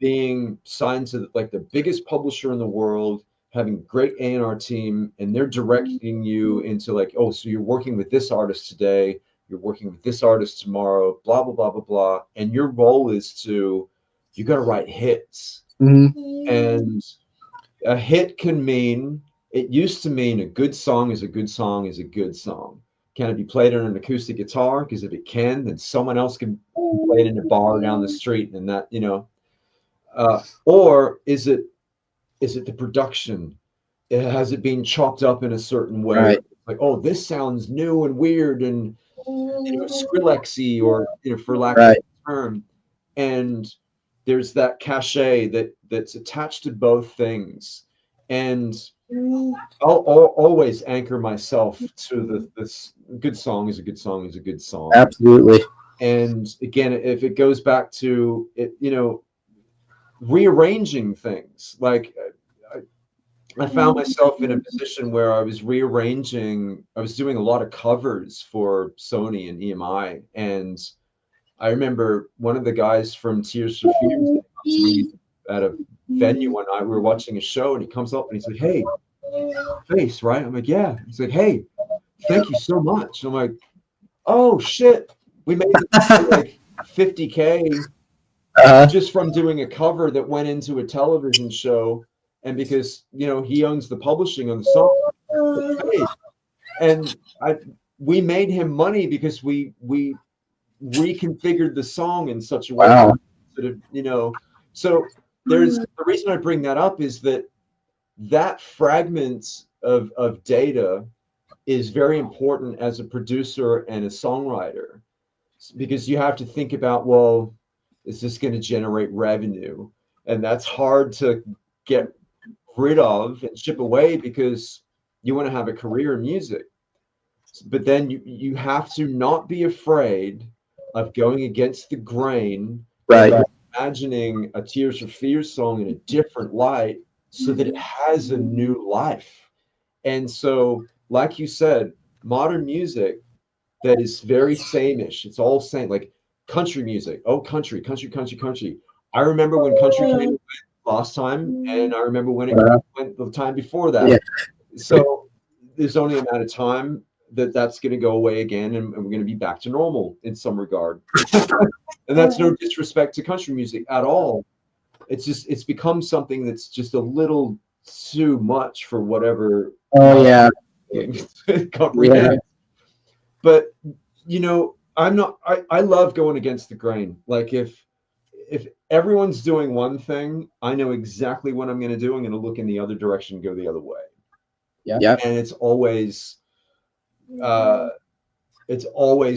being signed to like the biggest publisher in the world, having a great A&R team, and they're directing you into like, oh, so you're working with this artist today, you're working with this artist tomorrow, blah blah blah blah blah, and your role is to, you got to write hits. Mm-hmm. And a hit can mean, it used to mean a good song is a good song is a good song. Can it be played on an acoustic guitar? Because if it can, then someone else can play it in a bar down the street, and that, or is it the production? Has it been chopped up in a certain way? Right. Like, oh, this sounds new and weird and Skrillexy, or for lack of a Right. term. And there's that cachet that's attached to both things. And I'll always anchor myself to this good song is a good song is a good song. Absolutely. And again, if it goes back to it, rearranging things, like I found myself in a position where I was doing a lot of covers for Sony and EMI. And I remember one of the guys from Tears for Fears came up to me at a venue one night. We were watching a show, and he comes up and he's like, "Hey, Face, right?" I'm like, "Yeah." He's like, "Hey, thank you so much." I'm like, "Oh shit, we made like 50K Uh-huh. just from doing a cover that went into a television show." And because he owns the publishing on the song, hey, and we made him money because we reconfigured the song in such a way Wow. that so there's the reason I bring that up is that fragment of data is very important as a producer and a songwriter, because you have to think about, well, is this going to generate revenue? And that's hard to get rid of and chip away because you want to have a career in music. But then you have to not be afraid of going against the grain and Right. imagining a Tears for Fears song in a different light so that it has a new life. And so, like you said, modern music that is very same-ish. It's all same, like country music. Oh, country, country, country, country. I remember when country came and went last time, and I remember when it went the time before that. Yeah. So there's only a amount of time that that's going to go away again, and we're going to be back to normal in some regard. And that's no disrespect to country music at all. It's just it's become something that's just a little too much for whatever Oh yeah. comprehend. But you know, I'm not. I love going against the grain. Like if everyone's doing one thing, I know exactly what I'm going to do. I'm going to look in the other direction, go the other way, Yeah. and it's always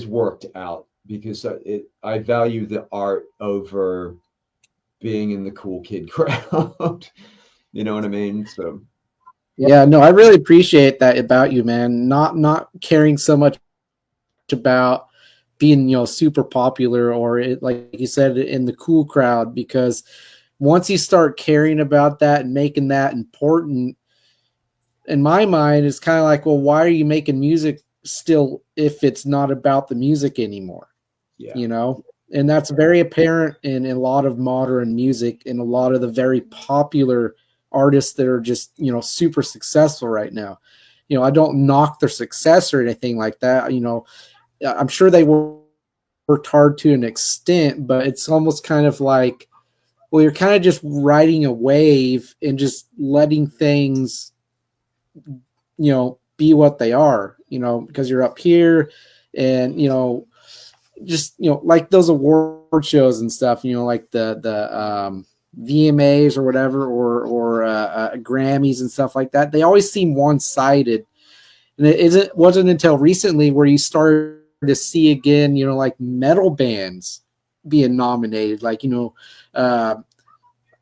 worked out because I value the art over being in the cool kid crowd. You know what I mean? So Yeah, no, I really appreciate that about you, man. Not caring so much about being, super popular or it, like you said, in the cool crowd, because once you start caring about that and making that important, in my mind, it's kind of like, well, why are you making music still if it's not about the music anymore? yeah, And that's very apparent in a lot of modern music and a lot of the very popular artists that are just, super successful right now. I don't knock their success or anything like that. I'm sure they worked hard to an extent, but it's almost kind of like, well, you're kind of just riding a wave and just letting things, be what they are, because you're up here and, just, like those award shows and stuff, like the VMAs or whatever, or Grammys and stuff like that. They always seem one-sided. And wasn't until recently where you started to see again, like metal bands being nominated. Like, I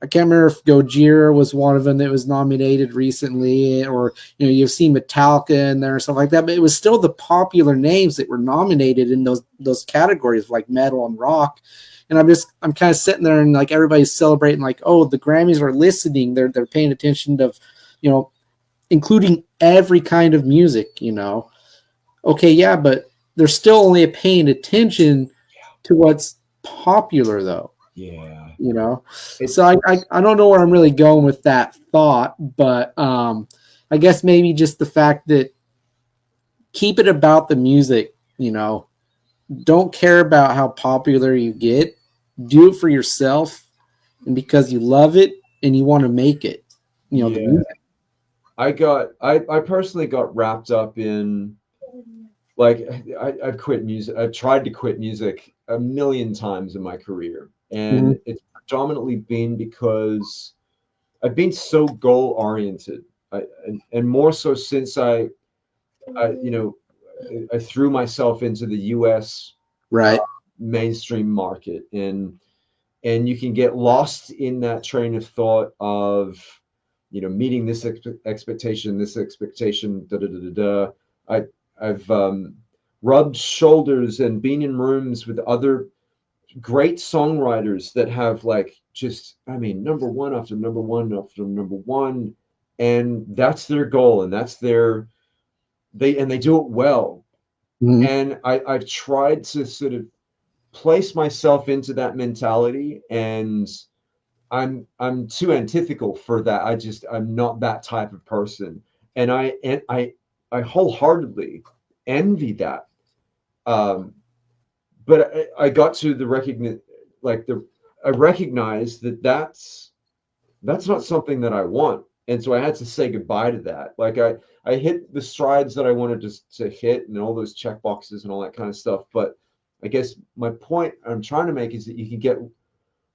can't remember if Gojira was one of them that was nominated recently, or, you've seen Metallica in there and stuff like that, but it was still the popular names that were nominated in those categories like metal and rock. And I'm kind of sitting there and like everybody's celebrating, like, oh, the Grammys are listening. They're paying attention to, including every kind of music, Okay, yeah, but they're still only paying attention to what's popular though. yeah. So I don't know where I'm really going with that thought, but I guess maybe just the fact that keep it about the music, don't care about how popular you get, do it for yourself and because you love it and you want to make it, the music. I personally got wrapped up in, like, I've quit music. I've tried to quit music a million times in my career, and it's predominantly been because I've been so goal oriented, and more so since I threw myself into the U.S. Right. Mainstream market, and you can get lost in that train of thought of, meeting this expectation, da da da da da. I've rubbed shoulders and been in rooms with other great songwriters that have, like, just, I mean, number one after number one after number one, and that's their goal, and that's they do it well. Mm-hmm. And I've tried to sort of place myself into that mentality, and I'm too antithetical for that. I'm not that type of person, and I wholeheartedly envy that. But I got to the recognize, like I recognized that that's not something that I want, and so I had to say goodbye to that. Like I hit the strides that I wanted to hit, and all those check boxes and all that kind of stuff. But I guess my point I'm trying to make is that you can get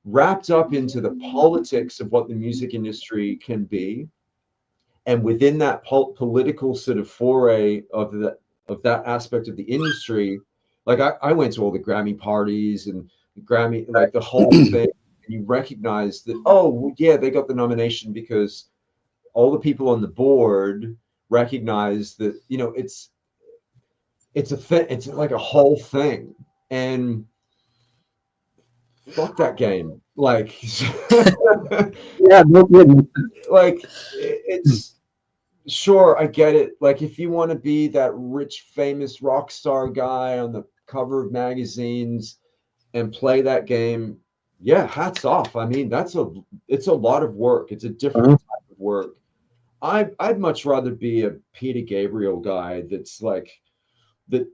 wrapped up into the politics of what the music industry can be, And within that political sort of foray of that aspect of the industry, like I went to all the Grammy parties and Grammy, like the whole thing, and you recognize that, oh well, yeah, they got the nomination because all the people on the board recognize that, you know, it's a thing, it's like a whole thing. And fuck that game. Like Yeah, no kidding. like it's sure, I get it. Like if you want to be that rich famous rock star guy on the cover of magazines and play that game, yeah, hats off. I mean, it's a lot of work. It's a different type of work. I'd much rather be a Peter Gabriel guy that's like that.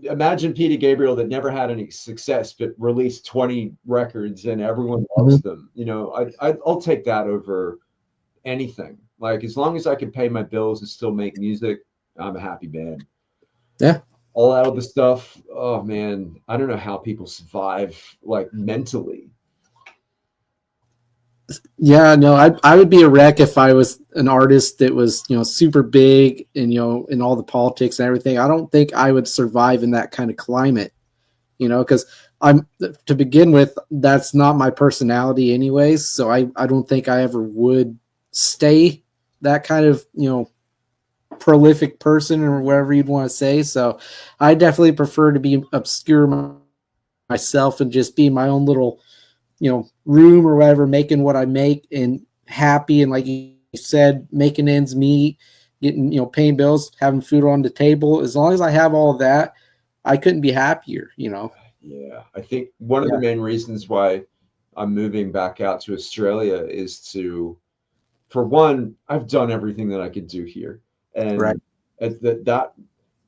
Imagine Peter Gabriel that never had any success but released 20 records and everyone loves them. You know, I'll take that over anything. Like as long as I can pay my bills and still make music, I'm a happy man. Yeah. All that other stuff, oh man, I don't know how people survive like mentally. Yeah, no, I would be a wreck if I was an artist that was, you know, super big and, you know, in all the politics and everything. I don't think I would survive in that kind of climate, you know, because to begin with, that's not my personality anyways. So I don't think I ever would stay that kind of, you know, prolific person or whatever you'd want to say. So I definitely prefer to be obscure myself and just be my own little, you know, room or whatever, making what I make and happy. And like you said, making ends meet, getting, you know, paying bills, having food on the table. As long as I have all of that, I couldn't be happier, you know? Yeah. I think one of the main reasons why I'm moving back out to Australia is to, for one, I've done everything that I could do here. Right. And that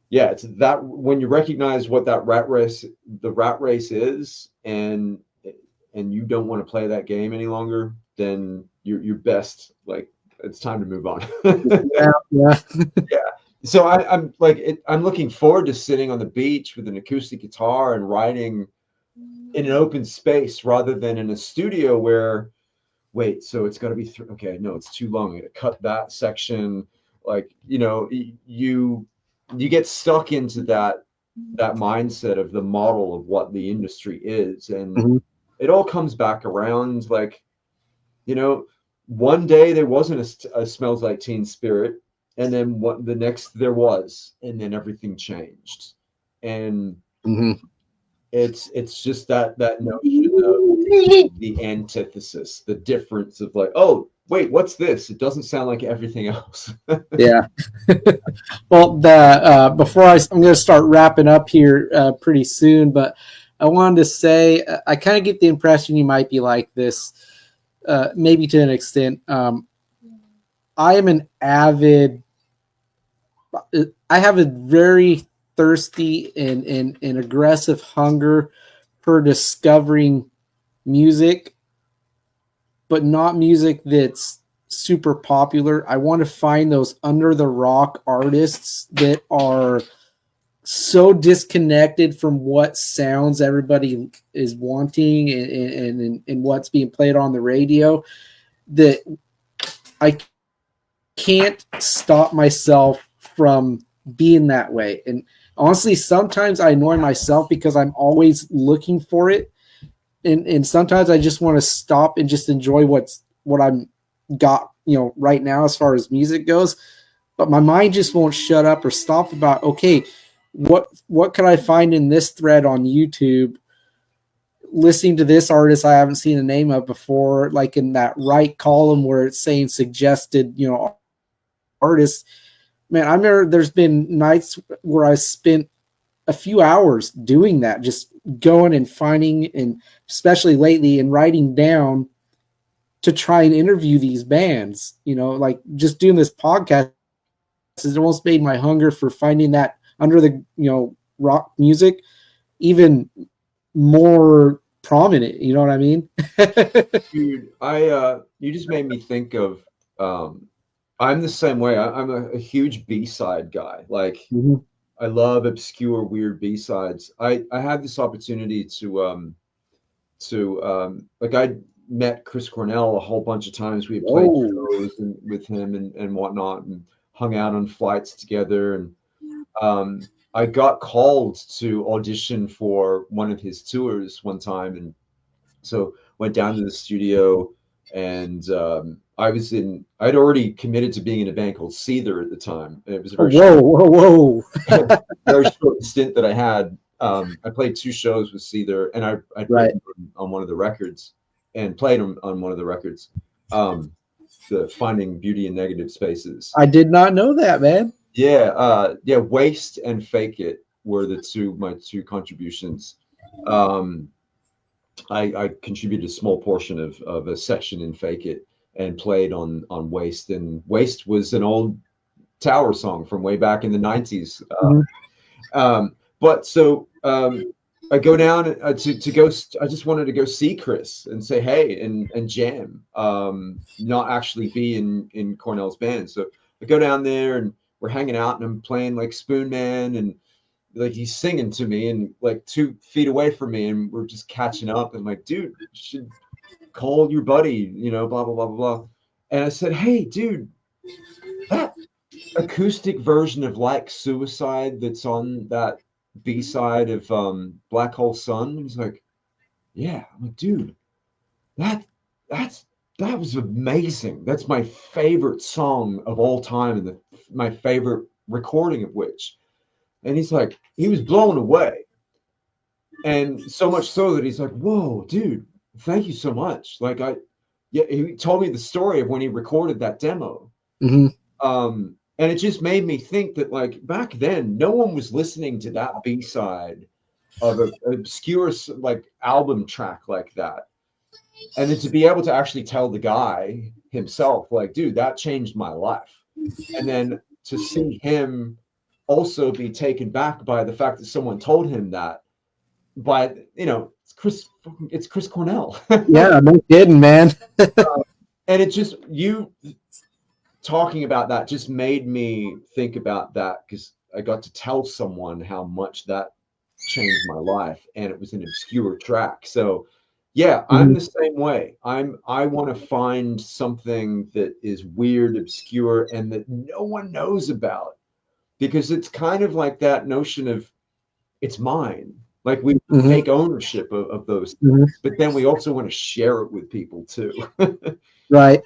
yeah, it's that when you recognize what that the rat race is, and you don't want to play that game any longer, then you're best like it's time to move on. Yeah. Yeah. So I'm like I'm looking forward to sitting on the beach with an acoustic guitar and writing in an open space rather than in a studio where wait, so it's got to be okay, no, it's too long. I got to cut that section. Like, you know, you get stuck into that mindset of the model of what the industry is, and Mm-hmm. it all comes back around. Like, you know, one day there wasn't a Smells Like Teen Spirit, and then what the next there was, and then everything changed, and Mm-hmm. it's just that notion of the antithesis, the difference of like, oh wait, what's this? It doesn't sound like everything else. Yeah. Well, before I'm going to start wrapping up here pretty soon, but I wanted to say I kind of get the impression you might be like this, maybe to an extent. I am an avid. I have a very thirsty and aggressive hunger for discovering music, but not music that's super popular. I want to find those under the rock artists that are so disconnected from what sounds everybody is wanting and what's being played on the radio that I can't stop myself from being that way. And honestly, sometimes I annoy myself because I'm always looking for it. And sometimes I just want to stop and just enjoy what I'm got, you know, right now as far as music goes. But my mind just won't shut up or stop about, okay, what can I find in this thread on YouTube listening to this artist I haven't seen the name of before, like in that right column where it's saying suggested, you know, artists. Man, I remember there's been nights where I spent a few hours doing that, just going and finding, and especially lately, and writing down to try and interview these bands. You know, like just doing this podcast has almost made my hunger for finding that under the, you know, rock music even more prominent. You know what I mean? Dude, you just made me think of I'm the same way. I'm a huge B-side guy. Like Mm-hmm. I love obscure, weird B-sides. I had this opportunity to like I met Chris Cornell a whole bunch of times. We had played Whoa. shows with him and whatnot, and hung out on flights together. And I got called to audition for one of his tours one time, and so went down to the studio, and I'd already committed to being in a band called Seether at the time. And it was a very Whoa, whoa, whoa. very short stint that I had. I played 2 shows with Seether, and I'd Right. written on one of the records and played on one of the records, the Finding Beauty in Negative Spaces. I did not know that, man. Yeah, Waste and Fake It were my two contributions. I contributed a small portion of a section in Fake It and played on Waste. And Waste was an old Tower song from way back in the 90s. But so I go down to go. I just wanted to go see Chris and say hey and jam, not actually be in Cornell's band. So I go down there and we're hanging out and I'm playing like Spoon Man, and like he's singing to me and like 2 feet away from me, and we're just catching up. And I'm like, dude, you should call your buddy, blah blah blah blah blah. And I said, hey, dude, that acoustic version of Like Suicide that's on that B-side of Black Hole Sun. And he's like, yeah. I'm like, dude, that was amazing. That's my favorite song of all time, and my favorite recording of which. And he's like, he was blown away. And so much so that he's like, whoa, dude, thank you so much. Like he told me the story of when he recorded that demo. And it just made me think that like back then, no one was listening to that B-side of an obscure like album track like that. And then to be able to actually tell the guy himself, like, dude, that changed my life. And then to see him also be taken back by the fact that someone told him that, by, it's Chris Cornell. Yeah, no kidding, man. And it just, you talking about that just made me think about that, because I got to tell someone how much that changed my life, and it was an obscure track. So yeah, I'm the same way. I want to find something that is weird, obscure, and that no one knows about, because it's kind of like that notion of it's mine. Like we take ownership of those things, but then we also want to share it with people too. Right.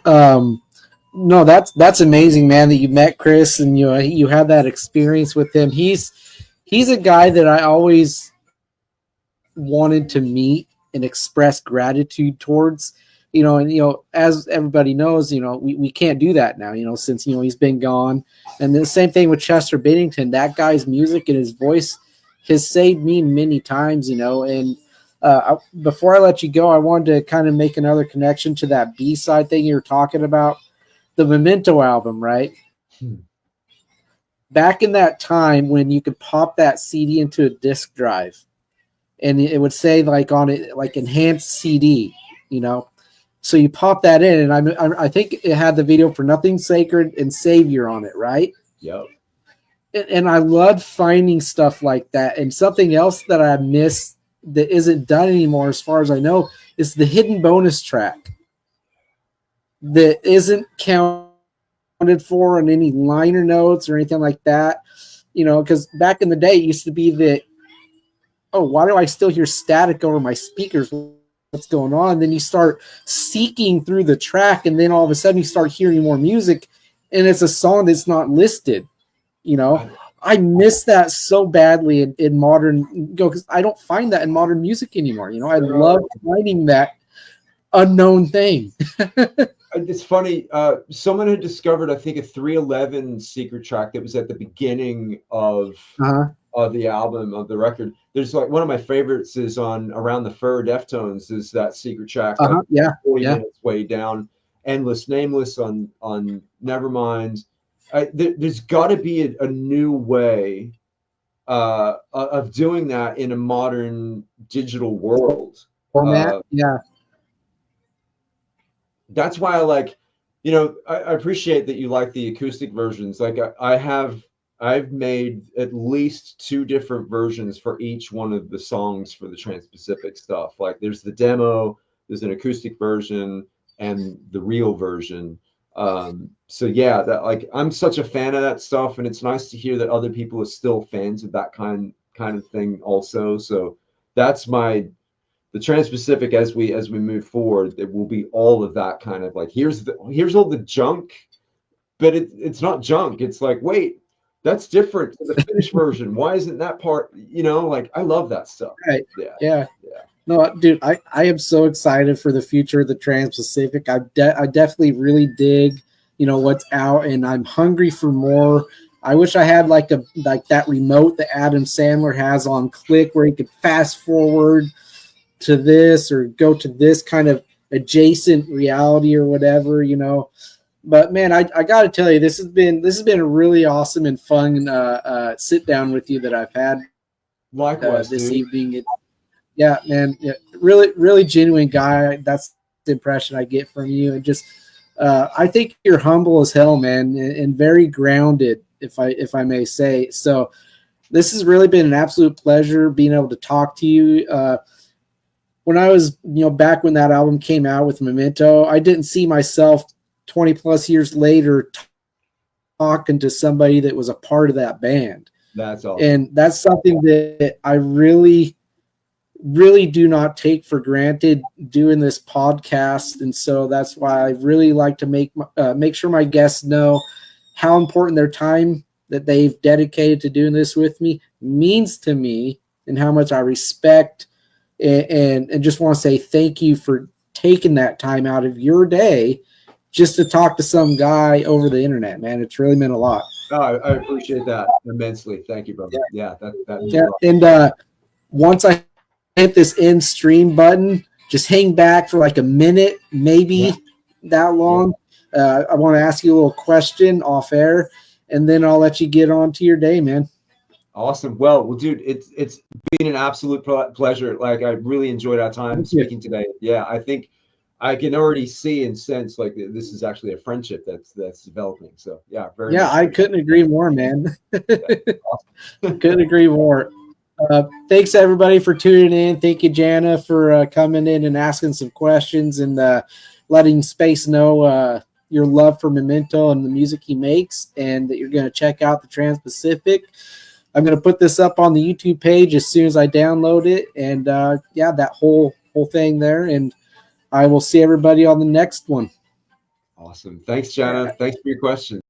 No, that's amazing, man, that you met Chris and you had that experience with him. He's a guy that I always wanted to meet and express gratitude towards, and as everybody knows, we can't do that now, since he's been gone. And the same thing with Chester Bennington. That guy's music and his voice has saved me many times, and before I let you go, I wanted to kind of make another connection to that B-side thing you were talking about, the Memento album, right? Back in that time when you could pop that CD into a disc drive and it would say like on it, like enhanced CD, so you pop that in, and I think it had the video for Nothing Sacred and Savior on it, right? Yep. And I love finding stuff like that. And something else that I miss that isn't done anymore, as far as I know, is the hidden bonus track that isn't counted for in any liner notes or anything like that. Because back in the day, it used to be that, oh, why do I still hear static over my speakers? What's going on? And then you start seeking through the track, and then all of a sudden you start hearing more music, and it's a song that's not listed. I miss that so badly in modern, because I don't find that in modern music anymore. I love finding that unknown thing. It's funny. Someone had discovered, I think, a 311 secret track that was at the beginning of the album, of the record. There's like one of my favorites is on Around the Fur, Deftones, is that secret track, like 40 minutes way down. Endless Nameless on Nevermind. There's got to be a new way of doing that in a modern digital world. Format, That's why I like, I appreciate that you like the acoustic versions. Like I've made at least 2 different versions for each one of the songs for the Transpacific stuff. Like there's the demo, there's an acoustic version and the real version. So yeah, that like I'm such a fan of that stuff, and it's nice to hear that other people are still fans of that kind of thing also. So that's my the Transpacific as we move forward, it will be all of that kind of like here's all the junk, but it's not junk. It's like, wait, that's different to the finished version. Why isn't that part, like I love that stuff. Right. Yeah. Yeah. Yeah. No, dude, I am so excited for the future of the Trans-Pacific. I definitely really dig, what's out, and I'm hungry for more. I wish I had like that remote that Adam Sandler has on Click where he could fast forward to this or go to this kind of adjacent reality or whatever. But man, I got to tell you, this has been a really awesome and fun sit down with you that I've had Likewise, this dude. evening. Yeah, man, yeah, really, really genuine guy. That's the impression I get from you, and just I think you're humble as hell, man, and very grounded, if I may say. So this has really been an absolute pleasure being able to talk to you. When I was, back when that album came out with Memento, I didn't see myself 20 plus years later talking to somebody that was a part of that band. That's awesome. And that's something that I really, really do not take for granted doing this podcast. And so that's why I really like to make sure my guests know how important their time that they've dedicated to doing this with me means to me, and how much I respect and just want to say thank you for taking that time out of your day just to talk to some guy over the internet, man. It's really meant a lot. Oh, I appreciate that immensely. Thank you, brother. Yeah, that means a lot. And once I hit this end stream button, just hang back for like a minute, maybe that long. I want to ask you a little question off air, and then I'll let you get on to your day, man. Awesome. Well, dude, it's been an absolute pleasure. Like I really enjoyed our time speaking today. Yeah, I think I can already see and sense like this is actually a friendship that's developing. So yeah, very Yeah, much. I couldn't agree more, man. Yeah, awesome. Couldn't agree more. Thanks everybody for tuning in. Thank you, Jana, for coming in and asking some questions and letting Space know your love for Memento and the music he makes, and that you're going to check out the Transpacific. I'm going to put this up on the YouTube page as soon as I download it, and that whole thing there. And I will see everybody on the next one. Awesome. Thanks, Jana. Thanks for your question.